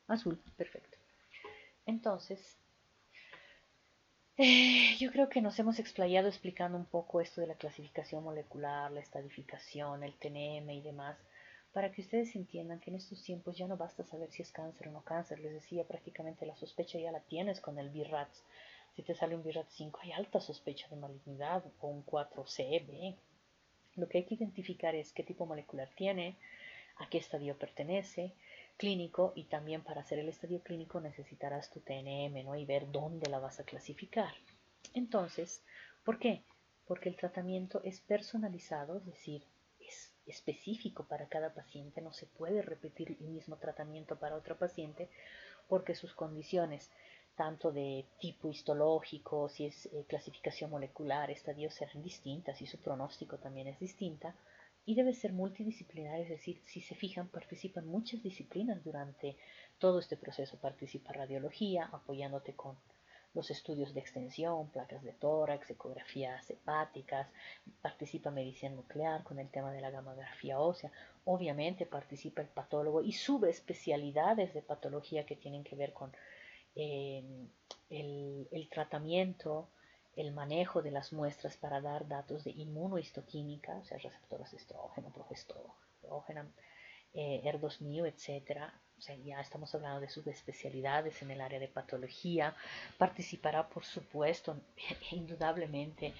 Azul, perfecto. Entonces, yo creo que nos hemos explayado explicando un poco esto de la clasificación molecular, la estadificación, el TNM y demás, para que ustedes entiendan que en estos tiempos ya no basta saber si es cáncer o no cáncer. Les decía, prácticamente la sospecha ya la tienes con el BRAF. Si te sale un BRAF 5, hay alta sospecha de malignidad o un 4C, Lo que hay que identificar es qué tipo molecular tiene, a qué estadio pertenece, clínico, y también para hacer el estadio clínico necesitarás tu TNM, ¿no? Y ver dónde la vas a clasificar. Entonces, ¿por qué? Porque el tratamiento es personalizado, es decir, es específico para cada paciente, no se puede repetir el mismo tratamiento para otro paciente porque sus condiciones, tanto de tipo histológico, si es clasificación molecular, estadios serán distintas y su pronóstico también es distinta y debe ser multidisciplinar, es decir, si se fijan, participan muchas disciplinas durante todo este proceso. Participa radiología, apoyándote con los estudios de extensión, placas de tórax, ecografías hepáticas, participa medicina nuclear con el tema de la gamografía ósea, obviamente participa el patólogo y subespecialidades de patología que tienen que ver con eh, el tratamiento, el manejo de las muestras para dar datos de inmunohistoquímica, o sea, receptores de estrógeno, progestógeno, ER2-MIO, etcétera. O sea, ya estamos hablando de subespecialidades en el área de patología. Participará, por supuesto, indudablemente,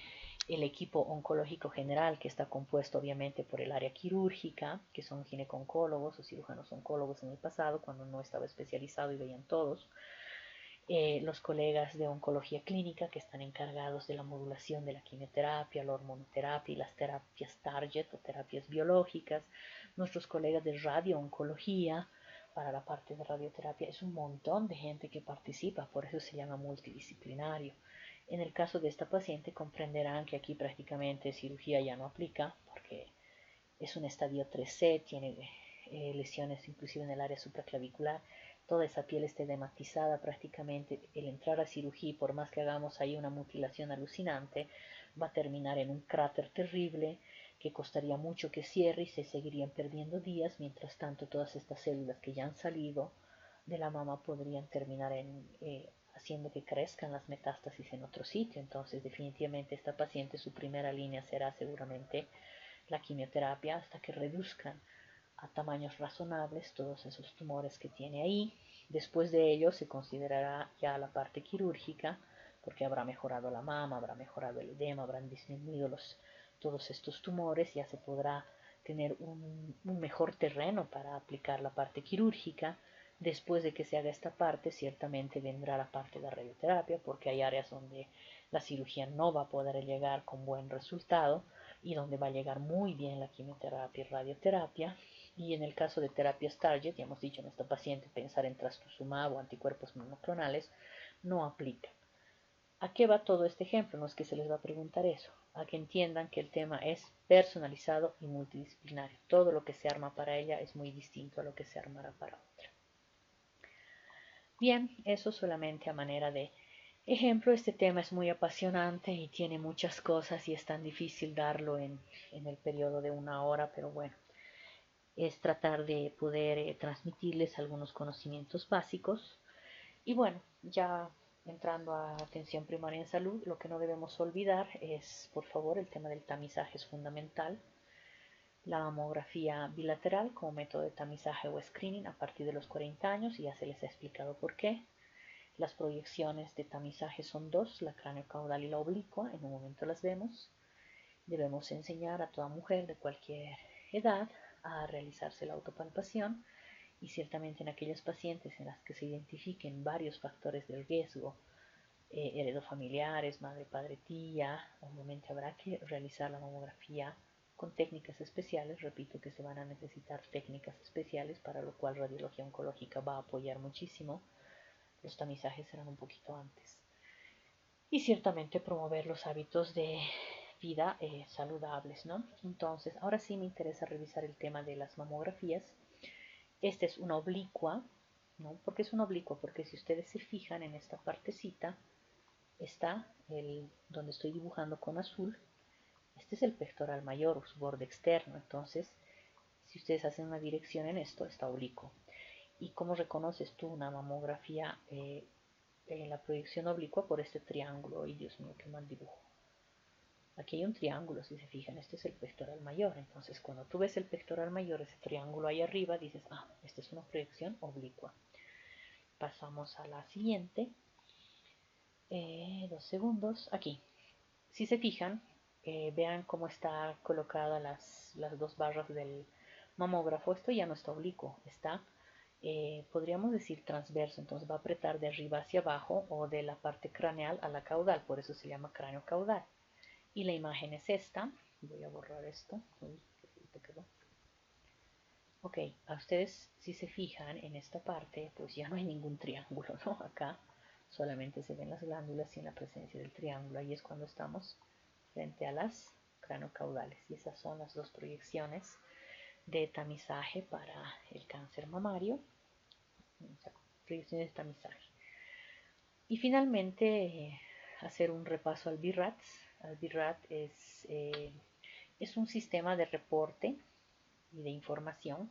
el equipo oncológico general, que está compuesto obviamente por el área quirúrgica, que son gineco-oncólogos o cirujanos oncólogos en el pasado, cuando no estaba especializado y veían todos. Los colegas de oncología clínica que están encargados de la modulación de la quimioterapia, la hormonoterapia y las terapias target o terapias biológicas, nuestros colegas de radiooncología para la parte de radioterapia, es un montón de gente que participa, por eso se llama multidisciplinario. En el caso de esta paciente comprenderán que aquí prácticamente cirugía ya no aplica porque es un estadio 3C, tiene lesiones inclusive en el área supraclavicular, toda esa piel está edematizada prácticamente. El entrar a cirugía, por más que hagamos ahí una mutilación alucinante, va a terminar en un cráter terrible que costaría mucho que cierre y se seguirían perdiendo días. Mientras tanto, todas estas células que ya han salido de la mama podrían terminar haciendo que crezcan las metástasis en otro sitio. Entonces, definitivamente esta paciente, su primera línea será seguramente la quimioterapia hasta que reduzcan a tamaños razonables todos esos tumores que tiene ahí. Después de ello se considerará ya la parte quirúrgica, porque habrá mejorado la mama, habrá mejorado el edema, habrán disminuido todos estos tumores, ya se podrá tener un mejor terreno para aplicar la parte quirúrgica. Después de que se haga esta parte, ciertamente vendrá la parte de radioterapia, porque hay áreas donde la cirugía no va a poder llegar con buen resultado y donde va a llegar muy bien la quimioterapia y radioterapia. Y en el caso de terapias target, ya hemos dicho en esta paciente, pensar en trastuzumab o anticuerpos monoclonales no aplica. ¿A qué va todo este ejemplo? No es que se les va a preguntar eso, a que entiendan que el tema es personalizado y multidisciplinario. Todo lo que se arma para ella es muy distinto a lo que se armará para otra. Bien, eso solamente a manera de ejemplo. Este tema es muy apasionante y tiene muchas cosas y es tan difícil darlo en el periodo de una hora, pero bueno, es tratar de poder transmitirles algunos conocimientos básicos. Y bueno, ya entrando a atención primaria en salud, lo que no debemos olvidar es, por favor, el tema del tamizaje es fundamental. La mamografía bilateral como método de tamizaje o screening a partir de los 40 años, y ya se les ha explicado por qué. Las proyecciones de tamizaje son dos, la craneocaudal y la oblicua, en un momento las vemos. Debemos enseñar a toda mujer de cualquier edad a realizarse la autopalpación y ciertamente en aquellas pacientes en las que se identifiquen varios factores del riesgo, heredofamiliares, madre, padre, tía, obviamente habrá que realizar la mamografía con técnicas especiales. Repito que se van a necesitar técnicas especiales, para lo cual radiología oncológica va a apoyar muchísimo. Los tamizajes serán un poquito antes. Y ciertamente promover los hábitos de vida saludables, ¿no? Entonces, ahora sí me interesa revisar el tema de las mamografías. Esta es una oblicua, ¿no? ¿Por qué es una oblicua? Porque si ustedes se fijan en esta partecita, está donde estoy dibujando con azul. Este es el pectoral mayor o su borde externo. Entonces, si ustedes hacen una dirección en esto, está oblicuo. ¿Y cómo reconoces tú una mamografía en la proyección oblicua? Por este triángulo? ¡Ay, Dios mío, qué mal dibujo! Aquí hay un triángulo, si se fijan, este es el pectoral mayor. Entonces, cuando tú ves el pectoral mayor, ese triángulo ahí arriba, dices, ah, esta es una proyección oblicua. Pasamos a la siguiente. 2 segundos. Aquí. Si se fijan, vean cómo está colocada las dos barras del mamógrafo. Esto ya no está oblicuo, está, podríamos decir, transverso. Entonces va a apretar de arriba hacia abajo o de la parte craneal a la caudal. Por eso se llama cráneo caudal. Y la imagen es esta. Voy a borrar esto. Uy, qué quedó. Ok, a ustedes si se fijan en esta parte, pues ya no hay ningún triángulo, ¿no? Acá solamente se ven las glándulas sin la presencia del triángulo. Ahí es cuando estamos frente a las cranocaudales. Y esas son las dos proyecciones de tamizaje para el cáncer mamario. Proyecciones de tamizaje. Y finalmente, hacer un repaso al BIRAT. El BIRAT es un sistema de reporte y de información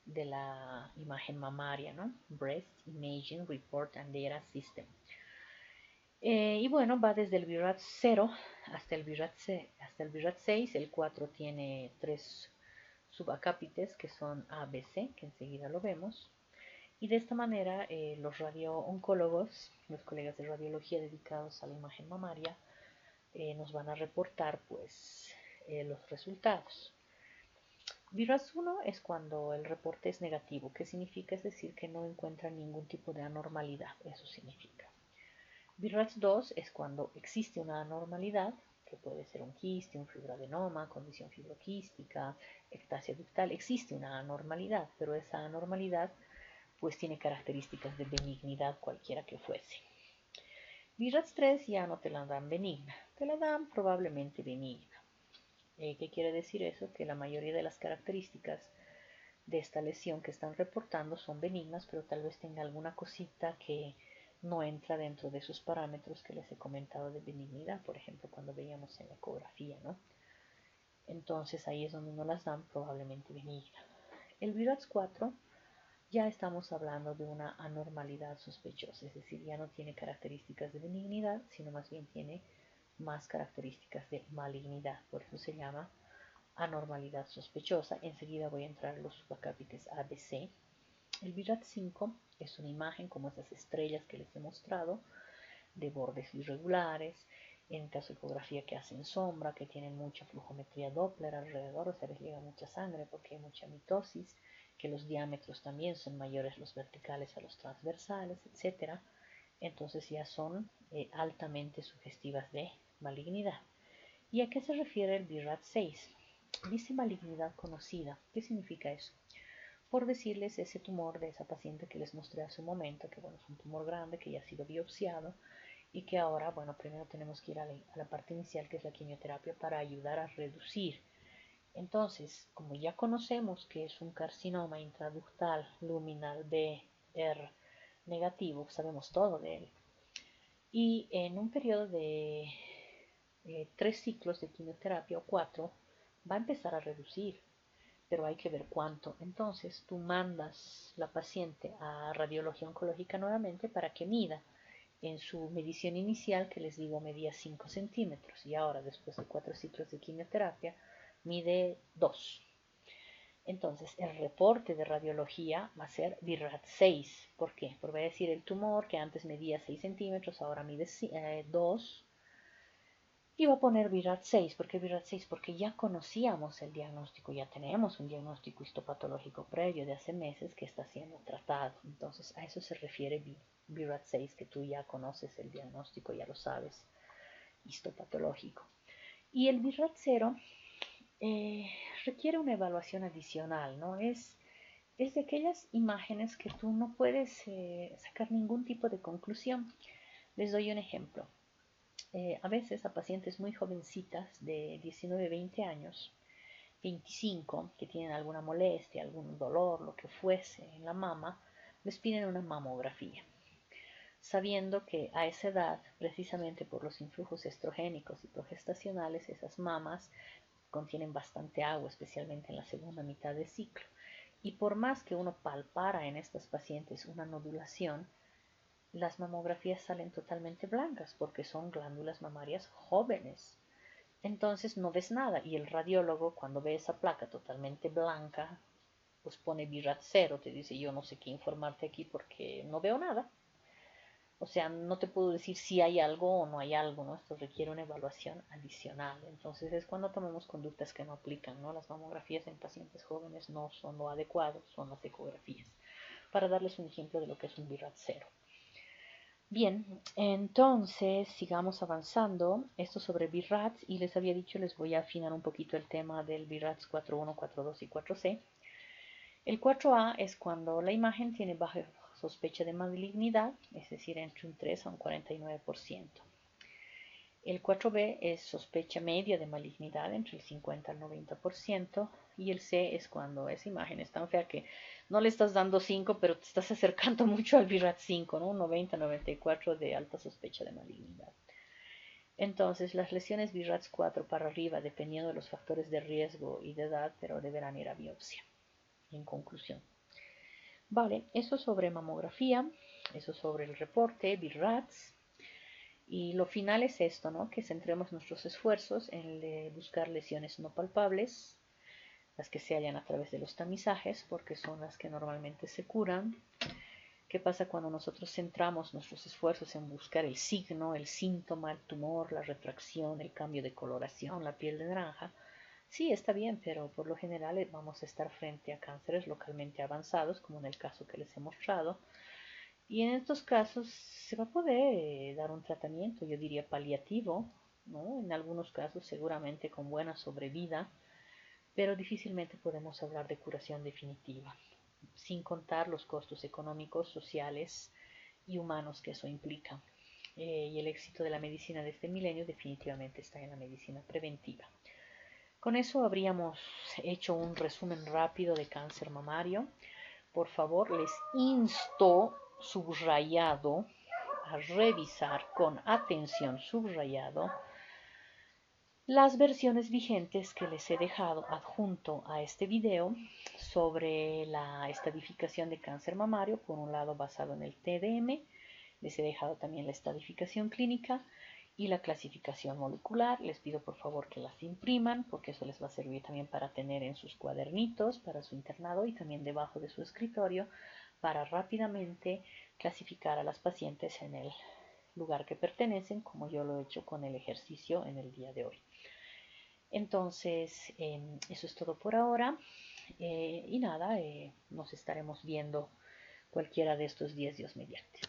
de la imagen mamaria, ¿no? Breast Imaging Report and Data System. Y bueno, va desde el BIRAT 0 hasta el BIRAT 6. El 4 tiene 3 subacápites que son A, B, C, que enseguida lo vemos. Y de esta manera los radiooncólogos, los colegas de radiología dedicados a la imagen mamaria, nos van a reportar pues los resultados. BIRAS 1 es cuando el reporte es negativo. ¿Qué significa? Es decir, que no encuentran ningún tipo de anormalidad. Eso significa. BIRAS 2 es cuando existe una anormalidad, que puede ser un quiste, un fibroadenoma, condición fibroquística, ectasia ductal. Existe una anormalidad, pero esa anormalidad pues tiene características de benignidad cualquiera que fuese. BIRAS 3 ya no te la dan benigna, te la dan probablemente benigna. ¿Qué quiere decir eso? Que la mayoría de las características de esta lesión que están reportando son benignas, pero tal vez tenga alguna cosita que no entra dentro de esos parámetros que les he comentado de benignidad, por ejemplo, cuando veíamos en la ecografía, ¿no? Entonces ahí es donde no las dan probablemente benigna. El BIRAS 4 ya estamos hablando de una anormalidad sospechosa, es decir, ya no tiene características de benignidad, sino más bien tiene más características de malignidad, por eso se llama anormalidad sospechosa. Enseguida voy a entrar a los subacápites ABC. El BIRAT 5 es una imagen como esas estrellas que les he mostrado, de bordes irregulares, en caso de ecografía que hacen sombra, que tienen mucha flujometría Doppler alrededor, o sea, les llega mucha sangre porque hay mucha mitosis, que los diámetros también son mayores los verticales a los transversales, etc. Entonces ya son altamente sugestivas de malignidad. ¿Y a qué se refiere el BIRAT 6? Dice malignidad conocida. ¿Qué significa eso? Por decirles ese tumor de esa paciente que les mostré hace un momento, que bueno, es un tumor grande que ya ha sido biopsiado y que ahora, bueno, primero tenemos que ir a la parte inicial, que es la quimioterapia, para ayudar a reducir. Entonces, como ya conocemos que es un carcinoma intraductal luminal BR negativo, sabemos todo de él. Y en un periodo de 3 ciclos de quimioterapia o 4, va a empezar a reducir, pero hay que ver cuánto. Entonces tú mandas la paciente a radiología oncológica nuevamente para que mida. En su medición inicial, que les digo medía 5 centímetros, y ahora después de 4 ciclos de quimioterapia mide 2. Entonces el reporte de radiología va a ser BIRAT 6. ¿Por qué? Porque va a decir el tumor que antes medía 6 centímetros, ahora mide 2. Y va a poner BIRAT 6. ¿Por qué BIRAT 6? Porque ya conocíamos el diagnóstico, ya tenemos un diagnóstico histopatológico previo de hace meses que está siendo tratado. Entonces a eso se refiere BIRAT 6, que tú ya conoces el diagnóstico, ya lo sabes, histopatológico. Y el BIRAT 0 requiere una evaluación adicional, ¿no? Es de aquellas imágenes que tú no puedes sacar ningún tipo de conclusión. Les doy un ejemplo. A veces a pacientes muy jovencitas de 19, 20 años, 25, que tienen alguna molestia, algún dolor, lo que fuese en la mama, les piden una mamografía, sabiendo que a esa edad, precisamente por los influjos estrogénicos y progestacionales, esas mamas contienen bastante agua, especialmente en la segunda mitad del ciclo. Y por más que uno palpara en estas pacientes una nodulación, las mamografías salen totalmente blancas porque son glándulas mamarias jóvenes. Entonces no ves nada, y el radiólogo, cuando ve esa placa totalmente blanca, pues pone BIRAT 0, te dice: yo no sé qué informarte aquí porque no veo nada. O sea, no te puedo decir si hay algo o no hay algo, ¿no? Esto requiere una evaluación adicional. Entonces es cuando tomamos conductas que no aplican, ¿no? Las mamografías en pacientes jóvenes no son lo adecuado, son las ecografías. Para darles un ejemplo de lo que es un BIRAT 0. Bien, entonces sigamos avanzando. Esto sobre BIRATs, y les había dicho, les voy a afinar un poquito el tema del BIRATs 4.1, 4.2 y 4C. El 4A es cuando la imagen tiene baja sospecha de malignidad, es decir, entre un 3 a un 49%. El 4B es sospecha media de malignidad entre el 50 al 90%. Y el C es cuando esa imagen es tan fea que no le estás dando 5, pero te estás acercando mucho al BIRAT 5, ¿no? Un 90-94 de alta sospecha de malignidad. Entonces, las lesiones BIRATS 4 para arriba, dependiendo de los factores de riesgo y de edad, pero deberán ir a biopsia. En conclusión. Vale, eso sobre mamografía, eso sobre el reporte, BIRATS. Y lo final es esto, ¿no? Que centremos nuestros esfuerzos en buscar lesiones no palpables, las que se hallan a través de los tamizajes, porque son las que normalmente se curan. ¿Qué pasa cuando nosotros centramos nuestros esfuerzos en buscar el signo, el síntoma, el tumor, la retracción, el cambio de coloración, la piel de naranja? Sí, está bien, pero por lo general vamos a estar frente a cánceres localmente avanzados, como en el caso que les he mostrado. Y en estos casos se va a poder dar un tratamiento, yo diría paliativo, ¿no? En algunos casos seguramente con buena sobrevida, pero difícilmente podemos hablar de curación definitiva, sin contar los costos económicos, sociales y humanos que eso implica. Y el éxito de la medicina de este milenio definitivamente está en la medicina preventiva. Con eso habríamos hecho un resumen rápido de cáncer mamario. Por favor, les insto subrayado a revisar con atención subrayado las versiones vigentes que les he dejado adjunto a este video sobre la estadificación de cáncer mamario, por un lado basado en el TDM, les he dejado también la estadificación clínica y la clasificación molecular. Les pido por favor que las impriman porque eso les va a servir también para tener en sus cuadernitos, para su internado y también debajo de su escritorio para rápidamente clasificar a las pacientes en el lugar que pertenecen, como yo lo he hecho con el ejercicio en el día de hoy. Entonces, eso es todo por ahora. Y nada, nos estaremos viendo cualquiera de estos días, Dios mediante.